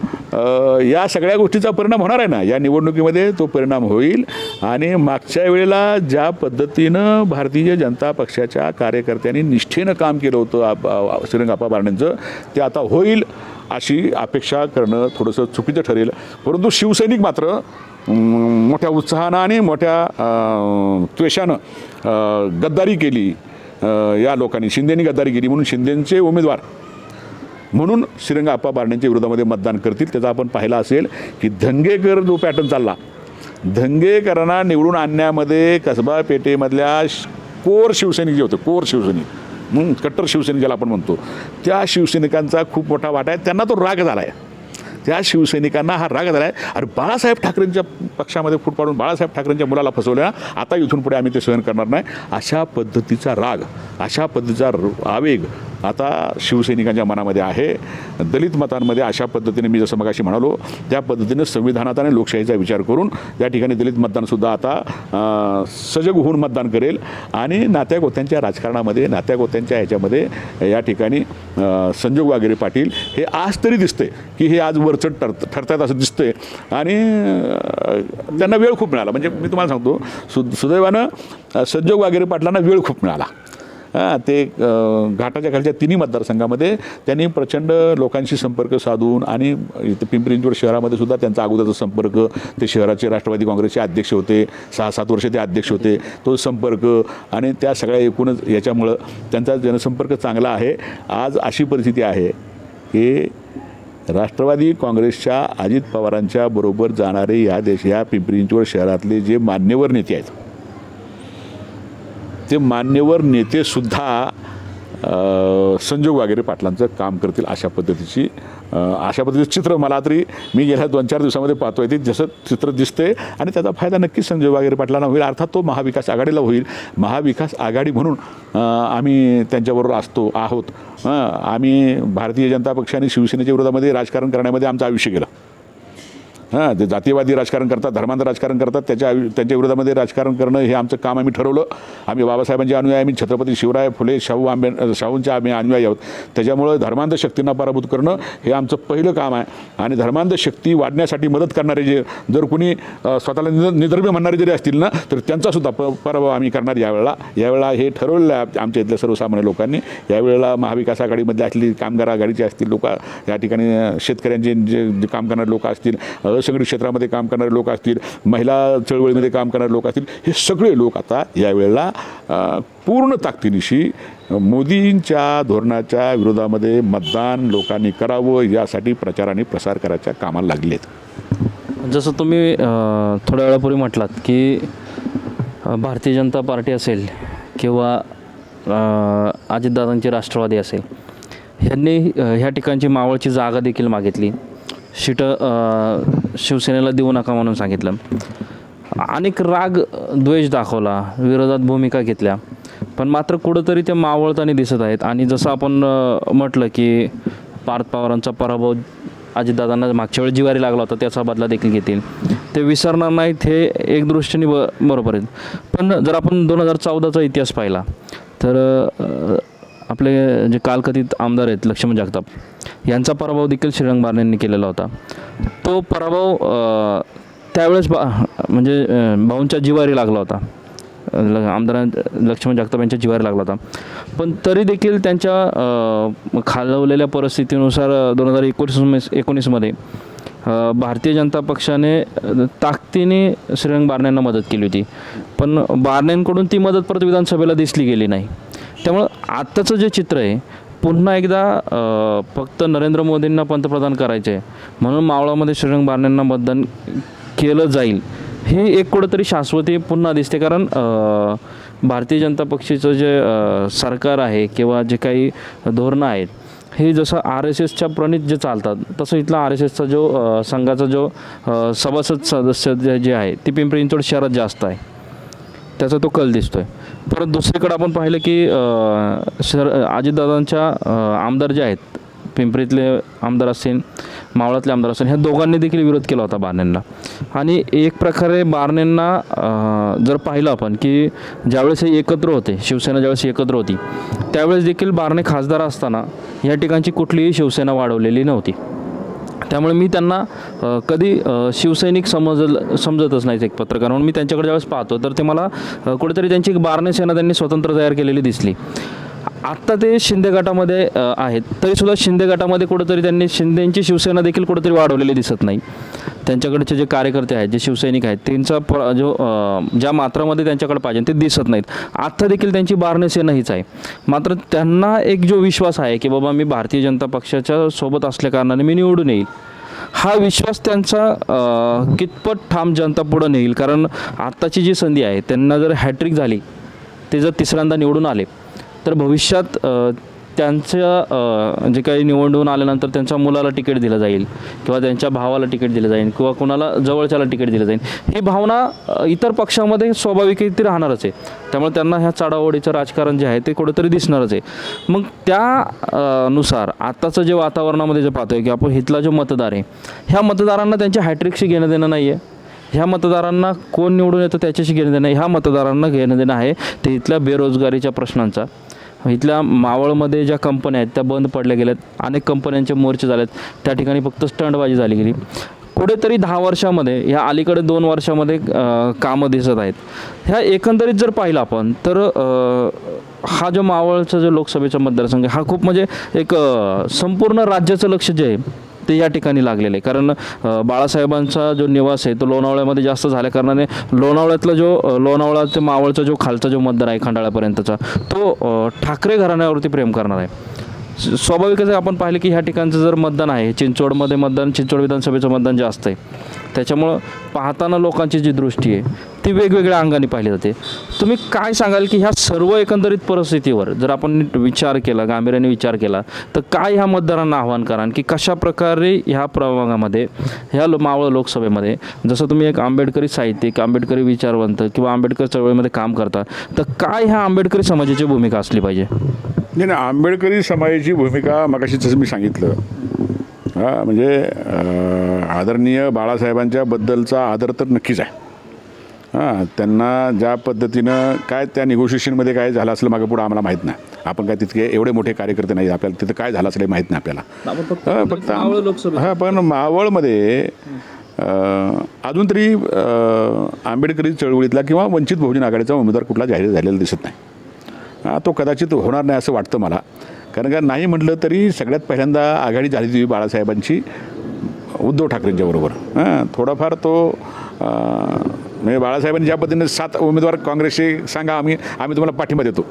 या सगळ्या गोष्टीचा परिणाम होणार आहे ना, या निवडणुकीमध्ये तो परिणाम होईल. आणि मागच्या वेळेला ज्या पद्धतीनं भारतीय जनता पक्षाच्या कार्यकर्त्यांनी निष्ठेनं काम केलं होतं श्रीरंग बारणेंचं, ते आता होईल अशी अपेक्षा करणं थोडंसं चुकीचं ठरेल. परंतु शिवसैनिक मात्र मोठ्या उत्साहानं आणि मोठ्या त्वेषानं गद्दारी केली या लोकांनी, शिंदेनी गद्दारी केली म्हणून शिंदेंचे उमेदवार म्हणून श्रीरंग बारणेंच्या विरोधामध्ये मतदान करतील. त्याचा आपण पाहिला असेल की धंगेकर जो पॅटर्न चालला, धंगेकरांना निवडून आणण्यामध्ये कसबा पेठेमधल्या कोर शिवसैनिक जे होते, कोर शिवसैनिक, कट्टर शिवसैनिक ज्याला आपण म्हणतो, त्या शिवसैनिकांचा खूप मोठा वाटा आहे. त्यांना तो राग झाला आहे. त्या शिवसैनिकांना हा राग झाला आहे, अरे बाळासाहेब ठाकरेंच्या पक्षामध्ये फूट पाडून बाळासाहेब ठाकरेंच्या मुलाला फसवलं, आता इथून पुढे आम्ही ते सहन करणार नाही, अशा पद्धतीचा राग, अशा पद्धतीचा आवेग आता शिवसैनिकांच्या मनामध्ये आहे. दलित मतांमध्ये अशा पद्धतीने मी जसं मगाशी म्हणालो त्या पद्धतीने संविधानाचा आणि लोकशाहीचा विचार करून त्या ठिकाणी दलित मतदानसुद्धा आता सजग होऊन मतदान करेल. आणि नात्यागोत्यांच्या राजकारणामध्ये, नात्यागोत्यांच्या ह्याच्यामध्ये या ठिकाणी संजोग वागेरे पाटील हे आज तरी दिसते की हे आज वरचढ ठरतात असं दिसतंय. आणि त्यांना वेळ खूप मिळाला, म्हणजे मी तुम्हाला सांगतो सुदैवानं संजोग वागेरे पाटलांना वेळ खूप मिळाला. ते घाटाच्या खालच्या तिन्ही मतदारसंघामध्ये त्यांनी प्रचंड लोकांशी संपर्क साधून, आणि इथे पिंपरी चिंचवड शहरामध्ये सुद्धा त्यांचा अगोदरचा संपर्क, ते शहराचे राष्ट्रवादी काँग्रेसचे अध्यक्ष होते, 6-7 वर्ष ते अध्यक्ष होते, तो संपर्क आणि त्या सगळ्या एकूणच याच्यामुळं त्यांचा जनसंपर्क चांगला आहे. आज अशी परिस्थिती आहे की राष्ट्रवादी काँग्रेसच्या अजित पवारांच्या बरोबर जाणारे या पिंपरी चिंचवड शहरातले जे मान्यवर नेते आहेत, ते मान्यवर नेतेसुद्धा संजोग वागेरे पाटलांचं काम करतील अशा पद्धतीचं चित्र मला तरी मी गेल्या 2-4 दिवसामध्ये पाहतो आहे. ते जसं चित्र दिसतंय आणि त्याचा फायदा नक्कीच संजोग वागेरे पाटलांना होईल. अर्थात तो महाविकास आघाडीला होईल. महाविकास आघाडी म्हणून आम्ही त्यांच्याबरोबर आहोत. आम्ही भारतीय जनता पक्ष आणि शिवसेनेच्या विरोधामध्ये राजकारण करण्यामध्ये आमचं आयुष्य गेलं. ते जातीयवादी राजकारण करतात, धर्मांध राजकारण करतात, त्यांच्या विरोधामध्ये राजकारण करणं हे आमचं काम आम्ही ठरवलं. आम्ही बाबासाहेबांचे अनुयायी, आम्ही छत्रपती शिवराय फुले शाहूंच्या आम्ही अनुयायी आहोत. त्याच्यामुळं धर्मांध शक्तींना पराभूत करणं हे आमचं पहिलं काम आहे. आणि धर्मांध शक्ती वाढण्यासाठी मदत करणारे जर कुणी स्वतःला निधर्मी म्हणणारे जरी असतील ना, तर त्यांचासुद्धा पराभव आम्ही करणार यावेळेला हे ठरवलेलं आहे आमच्या इथल्या सर्वसामान्य लोकांनी. यावेळेला महाविकास आघाडीमध्ये असलेली कामगार आघाडीची असतील लोक, या ठिकाणी शेतकऱ्यांचे जे काम करणारे लोक असतील, असंघटित क्षेत्रामध्ये काम करणारे लोक असतील, महिला चळवळीमध्ये काम करणारे लोक असतील, हे सगळे लोक आता यावेळेला पूर्ण ताकदीनिशी मोदींच्या धोरणाच्या विरोधामध्ये मतदान लोकांनी करावं यासाठी प्रचार आणि प्रसार करायच्या कामाला लागलेत. जसं तुम्ही थोड्या वेळापूर्वी म्हटलात की भारतीय जनता पार्टी असेल किंवा अजितदादांची राष्ट्रवादी असेल, ह्यांनी ह्या ठिकाणची मावळची जागा देखील मागितली, शिवसेनेला देऊ नका म्हणून सांगितलं, अनेक राग द्वेष दाखवला, विरोधात भूमिका घेतल्या, पण मात्र कुठंतरी ते मावळताना दिसत आहेत. आणि जसं आपण म्हटलं की पार्थ पवारांचा पराभव अजितदादांना मागच्या वेळी जिवारी लागला होता, त्याचा बदला देखील घेतील, ते विसरणार नाहीत, हे एक दृष्टीने बरोबर आहेत. पण जर आपण 2014चा इतिहास पाहिला तर आपले जे कालकथित आमदार आहेत लक्ष्मण जगताप, यांचा पराभव देखील श्रीरंग बारणेंनी केलेला होता. तो पराभव त्यावेळेस म्हणजे भाऊंच्या जिवारी लागला होता. आमदार लक्ष्मण जगताप यांच्या जिव्हारी लागला होता. पण तरी देखील त्यांच्या खालवलेल्या परिस्थितीनुसार 2019मध्ये भारतीय जनता पक्षाने ताकदीने श्रीरंग बारण्यांना मदत केली होती. पण बारण्यांकडून ती मदत परत विधानसभेला दिसली गेली नाही. त्यामुळं आत्ताचं जे चित्र आहे पुन्हा एकदा फक्त नरेंद्र मोदींना पंतप्रधान करायचे आहे म्हणून मावळामध्ये श्रीरंग बारण्यांना मतदान केलं जाईल हे एक कुठंतरी शाश्वती पुन्हा दिसते. कारण भारतीय जनता पक्षाचं जे सरकार आहे किंवा जे काही धोरणं आहेत हे जसं RSSच्या प्रणित जे चालतात तसं इथला RSSचा जो संघाचा जो सभासद सदस्य जे आहे ती पिंपरी चिंचवड शहरात जास्त आहे, त्याचा तो कल दिसतो आहे. परत दुसरीकडे आपण पाहिलं की अजितदादांच्या आमदार जे आहेत, पिंपरीतले आमदार असतील, मावळातले आमदार असतील, ह्या दोघांनी देखील विरोध केला होता बारण्यांना. आणि एक प्रकारे बारण्यांना जर पाहिलं आपण की ज्यावेळेस हे एकत्र होते, शिवसेना ज्यावेळेस एकत्र होती त्यावेळेस देखील बारणे खासदार असताना या ठिकाणची कुठलीही शिवसेना वाढवलेली नव्हती. त्यामुळे मी त्यांना कधी शिवसैनिक समजतच नाहीत एक पत्रकार म्हणून. मी त्यांच्याकडे ज्यावेळेस पाहतो तर ते मला कुठेतरी त्यांची एक बारणे सेना त्यांनी स्वतंत्र तयार केलेली दिसली. आत्ता ते शिंदे गटामध्ये आहेत तरीसुद्धा शिंदे गटामध्ये कुठेतरी त्यांनी शिंदेंची शिवसेना देखील कुठेतरी वाढवलेली दिसत नाही. त्यांच्याकडचे जे कार्यकर्ते आहेत, जे शिवसैनिक आहेत, त्यांचा जो ज्या मात्रामध्ये त्यांच्याकडे पाहिजे ते दिसत नाहीत. आत्ता देखील त्यांची बारणे सेना हीच आहे. मात्र त्यांना एक जो विश्वास आहे की बाबा मी भारतीय जनता पक्षाच्या सोबत असल्याकारणाने मी निवडून येईल, हा विश्वास त्यांचा कितपत ठाम जनता पुढं नेईल. कारण आत्ताची जी संधी आहे त्यांना जर हॅट्रिक झाली, ते जर तिसऱ्यांदा निवडून आले तर भविष्यात त्यांच्या जे काही निवडून आल्यानंतर त्यांच्या मुलाला तिकीट दिलं जाईल किंवा त्यांच्या भावाला तिकीट दिलं जाईल किंवा कोणाला जवळच्याला तिकीट दिलं जाईल, ही भावना इतर पक्षामध्ये स्वाभाविक राहणारच आहे. त्यामुळे त्यांना ह्या चढाओढीचं राजकारण जे आहे ते कुठंतरी दिसणारच आहे. मग त्यानुसार आत्ताचं जे वातावरणामध्ये जे पाहतोय की आपण इथला जो मतदार आहे, ह्या मतदारांना त्यांच्या हॅट्रिकशी घेणं देणं नाही आहे. ह्या मतदारांना कोण निवडून येतं त्याच्याशी घेणं देणं, ह्या मतदारांना घेणं देणं आहे ते इथल्या बेरोजगारीच्या प्रश्नांचा. इथल्या मावळमध्ये ज्या कंपन्या आहेत त्या बंद पडल्या गेल्यात, अनेक कंपन्यांचे मोर्चे झालेत, त्या ठिकाणी फक्त स्टंटबाजी झाली गेली. कुठेतरी 10 वर्षामध्ये, ह्या अलीकडे 2 वर्षामध्ये कामं दिसत आहेत. ह्या एकंदरीत जर पाहिलं आपण तर हा जो मावळचा जो लोकसभेचा मतदारसंघ हा खूप म्हणजे एक संपूर्ण राज्याचं लक्ष जे आहे ते या ठिकाणी लागलेलं आहे. कारण बाळासाहेबांचा जो निवास आहे तो लोणावळ्यामध्ये जास्त झाल्या कारणाने लोणावळ्यातला जो लोणावळा ते मावळचा जो खालचा जो मतदार आहे खंडाळ्यापर्यंतचा तो ठाकरे घराण्यावरती प्रेम करणार आहे. स्वाभाविकच आहे, आपण पाहिलं की ह्या ठिकाणचं जर मतदान आहे चिंचवडमध्ये चिंचवड विधानसभेचं मतदान जास्त आहे. त्याच्यामुळं पाहताना लोकांची जी दृष्टी आहे ती वेगवेगळ्या अंगाने पाहिली जाते. तुम्ही काय सांगाल की ह्या सर्व एकंदरीत परिस्थितीवर जर आपण विचार केला, गांभीर्याने विचार केला तर काय ह्या मतदारांना आव्हान कराल की कशा प्रकारे ह्या प्रभागामध्ये, ह्या मावळ लोकसभेमध्ये, जसं तुम्ही एक आंबेडकरी साहित्यिक, आंबेडकरी विचारवंत किंवा आंबेडकर चळवळीमध्ये काम करता, तर काय ह्या आंबेडकरी समाजाची भूमिका असली पाहिजे? नाही, आंबेडकरी समाजाची भूमिका मगाशी जसं मी सांगितलं, म्हणजे आदरणीय बाळासाहेबांच्या बद्दलचा आदर तर नक्कीच आहे. त्यांना ज्या पद्धतीनं काय त्या निगोशिएशनमध्ये काय झालं असलं मागं पुढं आम्हाला माहीत नाही. आपण काय तितके एवढे मोठे कार्यकर्ते नाही, आपल्याला तिथं काय झालं असलं माहीत नाही आपल्याला. फक्त पण मावळमध्ये अजून तरी आंबेडकरी चळवळीतला किंवा वंचित बहुजन आघाडीचा उमेदवार कुठला जाहीर झालेला दिसत नाही. तो कदाचित होणार नाही असं वाटतं मला. कारण का नाही म्हटलं तरी सगळ्यात पहिल्यांदा आघाडी झाली होती बाळासाहेबांची उद्धव ठाकरेंच्या बरोबर. थोडाफार तो म्हणजे बाळासाहेबांनी ज्या पद्धतीने 7 उमेदवार काँग्रेसचे सांगा, आम्ही तुम्हाला पाठिंबा देतो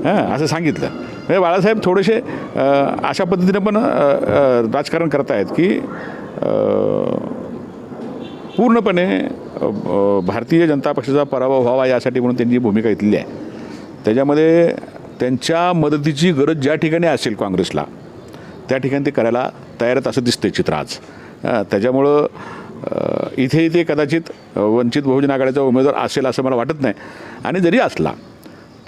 असं सांगितलं. म्हणजे बाळासाहेब थोडेसे अशा पद्धतीनं पण राजकारण करत आहेत की पूर्णपणे भारतीय जनता पक्षाचा पराभव व्हावा यासाठी म्हणून त्यांची भूमिका घेतलेली आहे. त्याच्यामध्ये त्यांच्या मदतीची गरज ज्या ठिकाणी असेल काँग्रेसला त्या ठिकाणी ते करायला तयार आहेत असं दिसतंय चित्र आज. त्याच्यामुळं इथे कदाचित वंचित बहुजन आघाडीचा उमेदवार असेल असं मला वाटत नाही. आणि जरी असला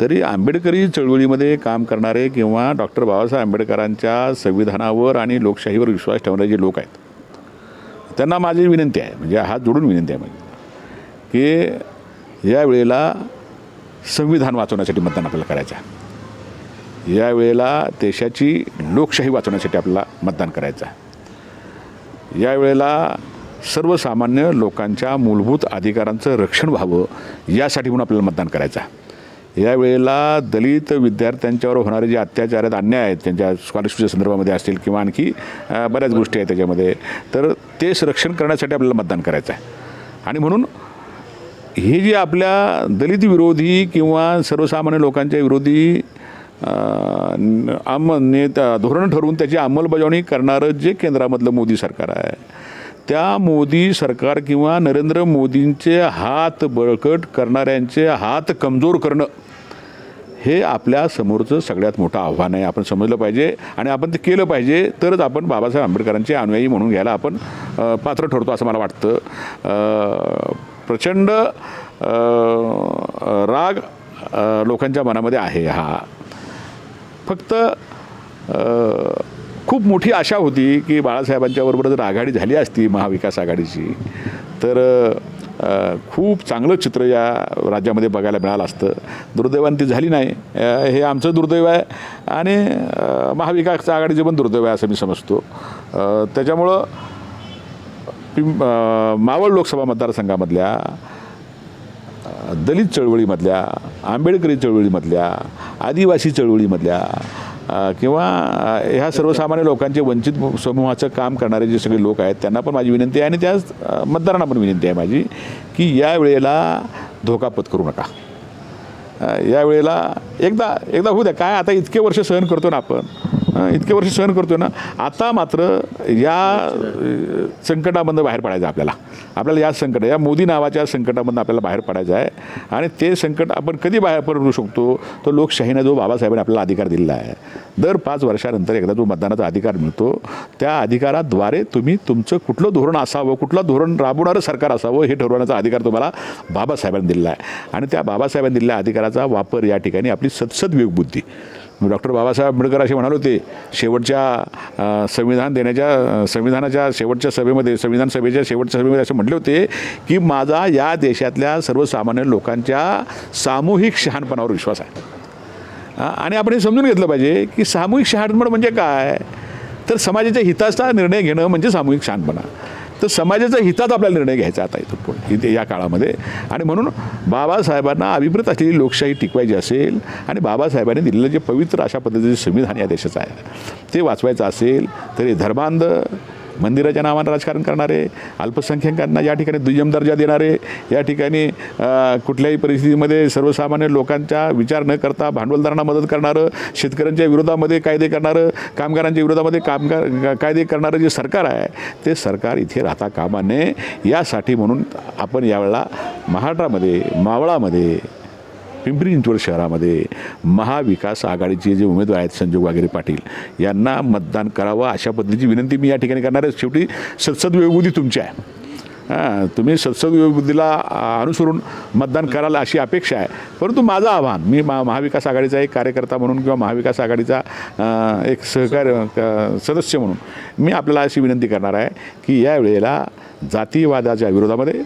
तरी आंबेडकरी चळवळीमध्ये काम करणारे किंवा डॉक्टर बाबासाहेब आंबेडकरांच्या संविधानावर आणि लोकशाहीवर विश्वास ठेवणारे जे लोक आहेत त्यांना माझी विनंती आहे, म्हणजे हात जोडून विनंती आहे माझी, की या वेळेला संविधान वाचवण्यासाठी मतदान आपल्याला करायचं आहे. यावेळेला देशाची लोकशाही वाचवण्यासाठी आपल्याला मतदान करायचं आहे. यावेळेला सर्वसामान्य लोकांच्या मूलभूत अधिकारांचं रक्षण व्हावं यासाठी म्हणून आपल्याला मतदान करायचं आहे. यावेळेला दलित विद्यार्थ्यांच्यावर होणारे जे अत्याचार आहेत, अन्याय आहेत, त्यांच्या स्कॉलरशिपच्या संदर्भामध्ये असतील किंवा आणखी बऱ्याच गोष्टी आहेत त्याच्यामध्ये, तर ते संरक्षण करण्यासाठी आपल्याला मतदान करायचं आहे. आणि म्हणून हे जे आपल्या दलित विरोधी किंवा सर्वसामान्य लोकांच्या विरोधी धोरण ठरवून त्याची अंमलबजावणी करणारं जे केंद्रामधलं मोदी सरकार आहे, त्या मोदी सरकार किंवा नरेंद्र मोदींचे हात बळकट करणाऱ्यांचे हात कमजोर करणं हे आपल्या समोरचं सगळ्यात मोठं आव्हान आहे. आपण समजलं पाहिजे आणि आपण ते केलं पाहिजे, तरच आपण बाबासाहेब आंबेडकरांचे अनुयायी म्हणून घ्यायला आपण पात्र ठरतो असं मला वाटतं. प्रचंड राग लोकांच्या मनामध्ये आहे. हा फक्त खूप मोठी आशा होती की बाळासाहेबांच्याबरोबर जर आघाडी झाली असती महाविकास आघाडीची, तर खूप चांगलं चित्र या राज्यामध्ये बघायला मिळालं असतं. दुर्दैवाने ती झाली नाही. हे आमचं दुर्दैव आहे आणि महाविकास आघाडीचं पण दुर्दैव आहे असं मी समजतो. त्याच्यामुळं मावळ लोकसभा मतदारसंघामधल्या दलित चळवळीमधल्या, आंबेडकरी चळवळीमधल्या, आदिवासी चळवळीमधल्या किंवा ह्या सर्वसामान्य लोकांचे वंचित समूहाचं काम करणारे जे सगळे लोक आहेत त्यांना पण माझी विनंती आहे आणि त्याच मतदारांना पण विनंती आहे माझी की या वेळेला धोका पत्करू नका. या वेळेला एकदा होऊ द्या. काय आता इतके वर्ष सहन करतो ना आपण, इतके वर्ष सहन करतो ना, आता मात्र या संकटामधून बाहेर पडायचं आपल्याला या संकट, या मोदी नावाच्या संकटामधून आपल्याला बाहेर पडायचं आहे. आणि ते संकट आपण कधी बाहेर पडू शकतो, तो लोकशाहीनं जो बाबासाहेबांनी आपल्याला अधिकार दिलेला आहे. दर 5 वर्षानंतर एकदा जो मतदानाचा अधिकार मिळतो, त्या अधिकाराद्वारे तुम्ही तुमचं कुठलं धोरण असावं, कुठलं धोरण राबवणारं सरकार असावं हे ठरवण्याचा अधिकार तुम्हाला बाबासाहेबांनी दिलेला आहे. आणि त्या बाबासाहेबांनी दिलेल्या अधिकाराचा वापर या ठिकाणी आपली सदसद विवेकबुद्धी, डॉक्टर बाबासाहेब आंबेडकर असे म्हणाले होते शेवटच्या संविधानाच्या शेवटच्या सभेमध्ये, संविधान सभेच्या शेवटच्या सभेमध्ये असे म्हटले होते की माझा या देशातल्या सर्वसामान्य लोकांच्या सामूहिक शहाणपणावर विश्वास आहे. आणि आपण हे समजून घेतलं पाहिजे की सामूहिक शहाणपण म्हणजे काय, तर समाजाच्या हिताचा निर्णय घेणं म्हणजे सामूहिक शहाणपणा. तर समाजाच्या हितात आपल्याला निर्णय घ्यायचा आता इथे या काळामध्ये. आणि म्हणून बाबासाहेबांना अभिप्रेत असलेली लोकशाही टिकवायची असेल आणि बाबासाहेबांनी दिलेलं जे पवित्र अशा पद्धतीचे संविधान या देशाचं आहे ते वाचवायचं असेल तरी धर्मांध, मंदिराच्या नावानं राजकारण करणारे, अल्पसंख्याकांना या ठिकाणी दुय्यम दर्जा देणारे, या ठिकाणी कुठल्याही परिस्थितीमध्ये सर्वसामान्य लोकांचा विचार न करता भांडवलदारांना मदत करणारं, शेतकऱ्यांच्या विरोधामध्ये कायदे करणारं, कामगारांच्या विरोधामध्ये कायदे करणारं जे सरकार आहे ते सरकार इथे राहता कामा नये. यासाठी म्हणून आपण यावेळेला महाराष्ट्रामध्ये, मावळामध्ये, पिंपरी चिंचवड शहरामध्ये महाविकास आघाडीचे जे उमेदवार आहेत संजोग वागेरे पाटील यांना मतदान करावं अशा पद्धतीची विनंती मी या ठिकाणी करणार आहे. शेवटी सदसद विवेकबुद्धी तुमची आहे. तुम्ही सदसद विवेकबुद्धीला अनुसरून मतदान करायला अशी अपेक्षा आहे. परंतु माझं आव्हान, मी महाविकास आघाडीचा एक कार्यकर्ता म्हणून किंवा महाविकास आघाडीचा एक सहकारी सदस्य म्हणून मी आपल्याला अशी विनंती करणार आहे की या वेळेला जातीवादाच्या विरोधामध्ये,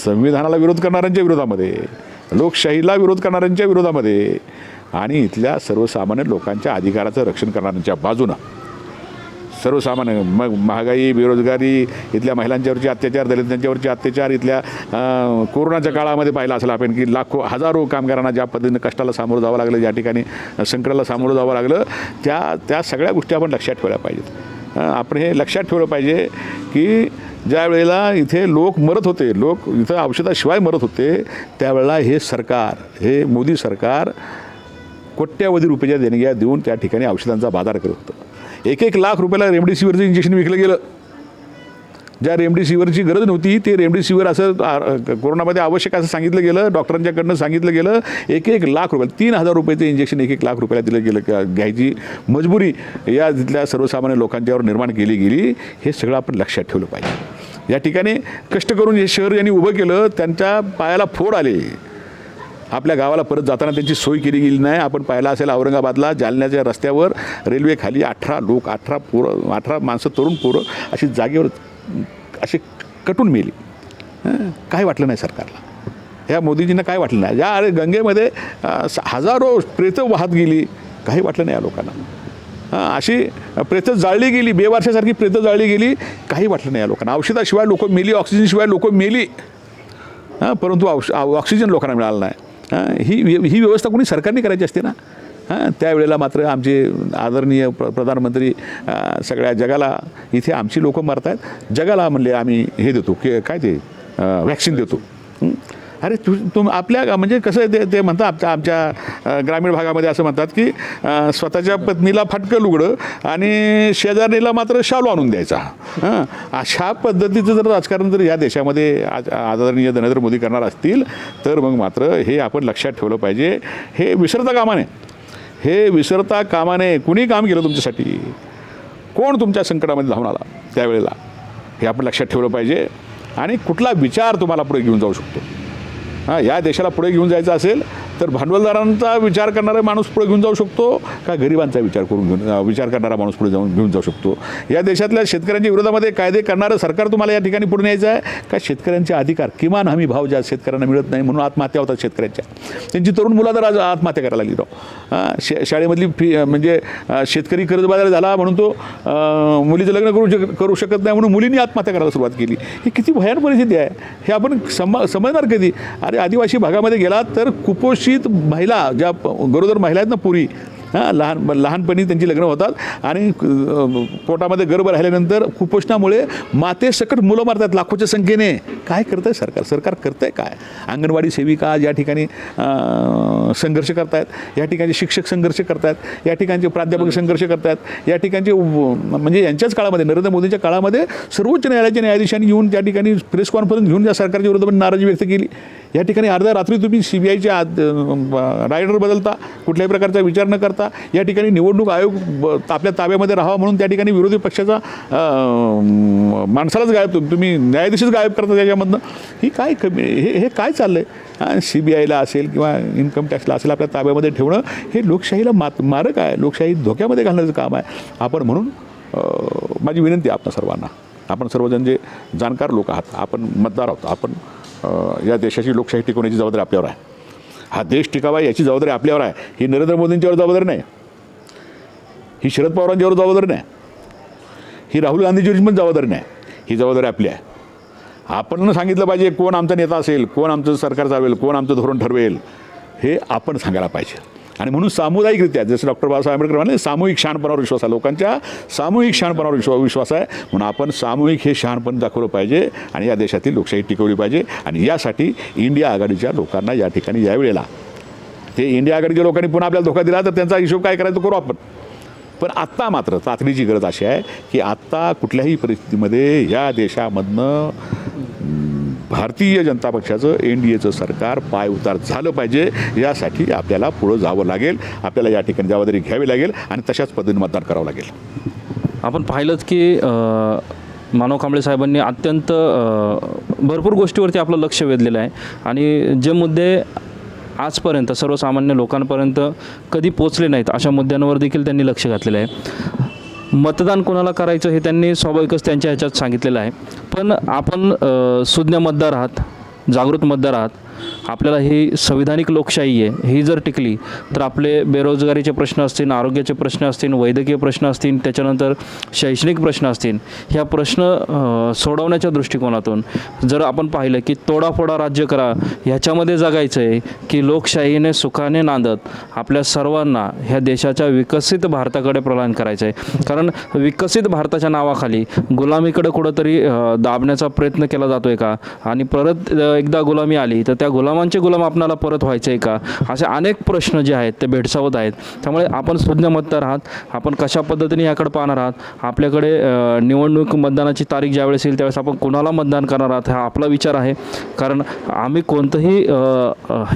संविधानाला विरोध करणाऱ्यांच्या विरोधामध्ये, लोकशाहीला विरोध करणाऱ्यांच्या विरोधामध्ये आणि इथल्या सर्वसामान्य लोकांच्या अधिकाराचं रक्षण करणाऱ्यांच्या बाजूनं सर्वसामान्य महागाई, बेरोजगारी, इथल्या महिलांच्यावरचे अत्याचार, दलितांच्यावरचे अत्याचार, इथल्या कोरोनाच्या काळामध्ये पाहिलं असेल आपण की हजारो कामगारांना ज्या पद्धतीनं कष्टाला सामोरं जावं लागलं, ज्या ठिकाणी संकटाला सामोरं जावं लागलं, त्या सगळ्या गोष्टी आपण लक्षात ठेवल्या पाहिजेत. आपण हे लक्षात ठेवलं पाहिजे की ज्या वेळेला इथे लोक मरत होते, लोक इथं औषधाशिवाय मरत होते, त्यावेळेला हे सरकार, हे मोदी सरकार कोट्यावधी रुपयाच्या देणग्या देऊन त्या ठिकाणी औषधांचा बाजार करत होतं. 1-1 लाख रुपयाला रेमडेसिवीरचं इंजेक्शन विकलं गेलं. ज्या रेमडेसिवीरची गरज नव्हती ते रेमडेसिवीर असं कोरोनामध्ये आवश्यक असं सांगितलं गेलं, डॉक्टरांच्याकडनं सांगितलं गेलं. 1-1 लाख रुपये, 3,000 रुपयाचं इंजेक्शन 1-1 लाख रुपयाला दिलं गेलं. घ्यायची मजबुरी या तिथल्या सर्वसामान्य लोकांच्यावर निर्माण केली गेली. हे सगळं आपण लक्षात ठेवलं पाहिजे. या ठिकाणी कष्ट करून हे शहर यांनी उभं केलं, त्यांच्या पायाला फोड आले. आपल्या गावाला परत जाताना त्यांची सोय केली गेली नाही. आपण पाहिलं असेल औरंगाबादला जालन्याच्या रस्त्यावर रेल्वे खाली 18 माणसं, तरुण पोरं अशी जागेवर अशी कटून मेली. काय वाटलं नाही सरकारला, ह्या मोदीजींना काय वाटलं नाही. या गंगेमध्ये हजारो प्रेतं वाहत गेली, काही वाटलं नाही या लोकांना. अशी प्रेतं जाळली गेली, बेवारशासारखी प्रेतं जाळली गेली. काही वाटलं नाही या लोकांना. औषधाशिवाय लोक मेली, ऑक्सिजनशिवाय लोक मेली, परंतु ऑक्सिजन लोकांना मिळालं नाही. ही व्यवस्था कोणी सरकारने करायची असते ना. त्यावेळेला मात्र आमचे आदरणीय प्रधानमंत्री सगळ्या जगाला, इथे आमची लोकं मरत आहेत, जगाला म्हणले आम्ही हे देतो, की काय ते वॅक्सिन देतो. अरे आपल्या म्हणजे कसं आहे ते म्हणतात आमच्या ग्रामीण भागामध्ये असं म्हणतात की स्वतःच्या पत्नीला फाटकं लुगडं आणि शेजारणीला मात्र शालू आणून द्यायचा. अशा पद्धतीचं जर राजकारण जर या देशामध्ये आदरणीय नरेंद्र मोदी करणार असतील तर मग मात्र हे आपण लक्षात ठेवलं पाहिजे. हे विसरता कामा नये, हे विसरता कामा नये. कुणी काम केलं तुमच्यासाठी, कोण तुमच्या संकटामध्ये धावून आला त्यावेळेला, हे आपण लक्षात ठेवलं पाहिजे. आणि कुठला विचार तुम्हाला पुढे घेऊन जाऊ शकतो. या देशाला पुढे घेऊन जायचं असेल तर भांडवलदारांचा विचार करणारा माणूस पुढे घेऊन जाऊ शकतो का गरिबांचा विचार करणारा माणूस पुढे घेऊन जाऊ शकतो. या देशातल्या शेतकऱ्यांच्या विरोधामध्ये कायदे करणारं सरकार तुम्हाला या ठिकाणी पुढे न्यायचं आहे का शेतकऱ्यांचे अधिकार, किमान हमी भाव ज्या शेतकऱ्यांना मिळत नाही म्हणून आत्महत्या होतात शेतकऱ्यांच्या. त्यांची तरुण मुलं तर आज आत्महत्या करायला लागली. शाळेमधली फी म्हणजे शेतकरी कर्जबाजारी झाला म्हणून तो मुलीचं लग्न करू शकत नाही म्हणून मुलींनी आत्महत्या करायला सुरुवात केली. ही किती भयानक परिस्थिती आहे हे आपण समजणार कधी. अरे आदिवासी भागामध्ये गेला तर कुपोषित महिला, ज्या गरोदर महिला आहेत ना पुरी, लहानपणी त्यांची लग्न होतात आणि पोटामध्ये गर्भ राहिल्यानंतर कुपोषणामुळे मातेसकट मुलं मारतात लाखोच्या संख्येने. काय करतं आहे सरकार करतं आहे काय. अंगणवाडी सेविका या ठिकाणी संघर्ष करत आहेत, या ठिकाणी शिक्षक संघर्ष करत आहेत, या ठिकाणचे प्राध्यापक संघर्ष करत आहेत, या ठिकाणचे म्हणजे यांच्याच काळामध्ये नरेंद्र मोदींच्या काळामध्ये सर्वोच्च न्यायालयाच्या न्यायाधीशांनी येऊन त्या ठिकाणी प्रेस कॉन्फरन्स घेऊन या सरकारच्या विरोधामध्ये नाराजी व्यक्त केली. या ठिकाणी अर्ध्या रात्री तुम्ही CBIचे रायडर बदलता, कुठल्याही प्रकारचा विचार न करता. या ठिकाणी निवडणूक आयोग आपल्या ताब्यामध्ये राहावा म्हणून त्या ठिकाणी विरोधी पक्षाचा माणसालाच गायब, तुम्ही न्यायाधीशच गायब करता त्याच्यामधनं. ही काय हे काय चाललं आहे. CBIला असेल किंवा इन्कम टॅक्सला असेल आपल्या ताब्यामध्ये ठेवणं हे लोकशाहीला मारक आहे, लोकशाही धोक्यामध्ये घालण्याचं काम आहे. आपण म्हणून माझी विनंती आहे आपल्या सर्वांना, आपण सर्वजण जे जाणकार लोक आहात, आपण मतदार आहोत, आपण या देशाची लोकशाही टिकवण्याची जबाबदारी आपल्यावर आहे. हा देश टिकावा याची जबाबदारी आपल्यावर आहे. ही नरेंद्र मोदींच्यावर जबाबदारी नाही, ही शरद पवारांच्यावर जबाबदारी नाही, ही राहुल गांधीजीवरची पण जबाबदारी नाही. ही जबाबदारी आपली आहे. आपण सांगितलं पाहिजे कोण आमचा नेता असेल, कोण आमचं सरकार चालवेल, कोण आमचं धोरण ठरवेल, हे आपण सांगायला पाहिजे. आणि म्हणून सामुदायिकरित्या जसं डॉक्टर बाबासाहेब आंबेडकर म्हणाले सामूहिक शहाणपणावर विश्वास आहे, लोकांच्या सामूहिक शहाणपणावर विश्वास आहे. म्हणून आपण सामूहिक हे शहाणपण दाखवलं पाहिजे आणि या देशातील लोकशाही टिकवली पाहिजे. आणि यासाठी इंडिया आघाडीच्या लोकांना या ठिकाणी यावेळेला ते इंडिया आघाडीच्या लोकांनी पुन्हा आपल्याला धोका दिला तर त्यांचा हिशोब काय करायचं करू आपण. पण आत्ता मात्र तातडीची गरज अशी आहे की आत्ता कुठल्याही परिस्थितीमध्ये या देशामधनं भारतीय जनता पक्षाचं NDAचं सरकार पाय उतार झालं पाहिजे. यासाठी आपल्याला पुढं जावं लागेल, आपल्याला या ठिकाणी जबाबदारी घ्यावी लागेल आणि तशाच पद्धतीने मतदान करावं लागेल. आपण पाहिलंच की मानव कांबळे साहेबांनी अत्यंत भरपूर गोष्टीवरती आपलं लक्ष वेधलेलं आहे आणि जे मुद्दे आजपर्यंत सर्वसामान्य लोकांपर्यंत कधी पोचले नाहीत अशा मुद्द्यांवर देखील त्यांनी लक्ष घातलेलं आहे. मतदान कोणाला करायचं हे त्यांनी स्वाभाविकच त्यांच्या ह्याच्यात सांगितलेलं आहे. पण आपण सुज्ञ मतदार आहात, जागृत मतदार आहात. आपल्याला ही संविधानिक लोकशाही आहे, ही जर टिकली तर आपले बेरोजगारीचे प्रश्न असतील, आरोग्याचे प्रश्न असतील, वैद्यकीय प्रश्न असतील, त्याच्यानंतर शैक्षणिक प्रश्न असतील, ह्या प्रश्न सोडवण्याच्या दृष्टिकोनातून जर आपण पाहिलं की तोडाफोडा राज्य करा ह्याच्यामध्ये जगायचं आहे की लोकशाहीने सुखाने नांदत आपल्या सर्वांना ह्या देशाच्या विकसित भारताकडे प्रदान करायचं आहे. कारण विकसित भारताच्या नावाखाली गुलामीकडे कुठंतरी दाबण्याचा प्रयत्न केला जातो आहे का, आणि परत एकदा गुलामी आली तर त्या गुलामांचे गुलाम आपणाला परत व्हायचे आहे का, असे अनेक प्रश्न जे आहेत ते भेडसावत आहेत. त्यामुळे आपण सुज्ञ मतदार आहात, आपण कशा पद्धतीने याकडे पाहणार आहात, आपल्याकडे निवडणूक मतदानाची तारीख ज्यावेळेस येईल त्यावेळेस आपण कोणाला मतदान करणार आहात हा आपला विचार आहे. कारण आम्ही कोणतंही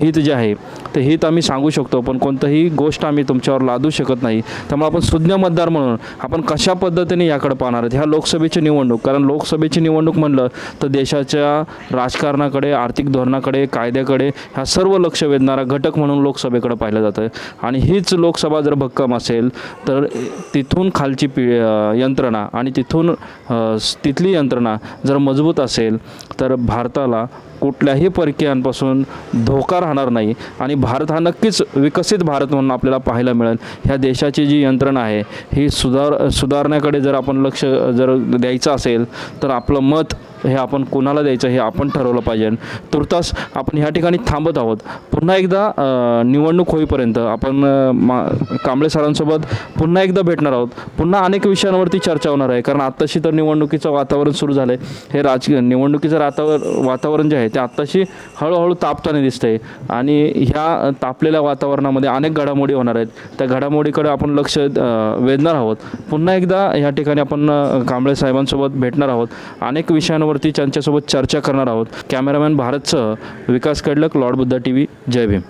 हित जे आहे ते हित आम्ही सांगू शकतो पण कोणतंही गोष्ट आम्ही तुमच्यावर लादू शकत नाही. त्यामुळे आपण सुज्ञ मतदार म्हणून आपण कशा पद्धतीने याकडे पाहणार आहेत. ह्या लोकसभेची निवडणूक, कारण लोकसभेची निवडणूक म्हणलं तर देशाच्या राजकारणाकडे, आर्थिक धोरणाकडे, कायद्याकडे ह्या सर्व लक्ष वेधणारा घटक म्हणून लोकसभेकडे पाहिलं जातं. आणि हीच लोकसभा जर भक्कम असेल तर तिथून खालची यंत्रणा आणि तिथली यंत्रणा जर मजबूत असेल तर भारताला कुठल्याही परकीयांपासून धोका राहणार नाही आणि भारत हा नक्कीच विकसित भारत म्हणून आपल्याला पाहायला मिळेल. ह्या देशाची जी यंत्रणा आहे ही सुधारण्याकडे जर आपण लक्ष जर द्यायचं असेल तर आपलं मत हे आपण कोणाला द्यायचं हे आपण ठरवलं पाहिजे. तुर्तास आपण ह्या ठिकाणी थांबत आहोत. पुन्हा एकदा निवडणूक होईपर्यंत आपण कांबळे सरांसोबत पुन्हा एकदा भेटणार आहोत. पुन्हा अनेक विषयांवरती चर्चा होणार आहे, कारण आत्ताशी तर निवडणुकीचं वातावरण सुरू झालं आहे. हे राजकीय निवडणुकीचं वातावरण जे आहे ते आत्ताशी हळूहळू तापताना दिसतं आहे आणि ह्या तापलेल्या वातावरणामध्ये अनेक घडामोडी होणार आहेत. त्या घडामोडीकडे आपण लक्ष वेधणार आहोत. पुन्हा एकदा ह्या ठिकाणी आपण कांबळे साहेबांसोबत भेटणार आहोत. अनेक विषयांवरती त्यांच्यासोबत चर्चा करणार आहोत. कॅमेरामॅन भारतसह विकास कडलक, लॉर्ड बुद्धा TV. जय भीम.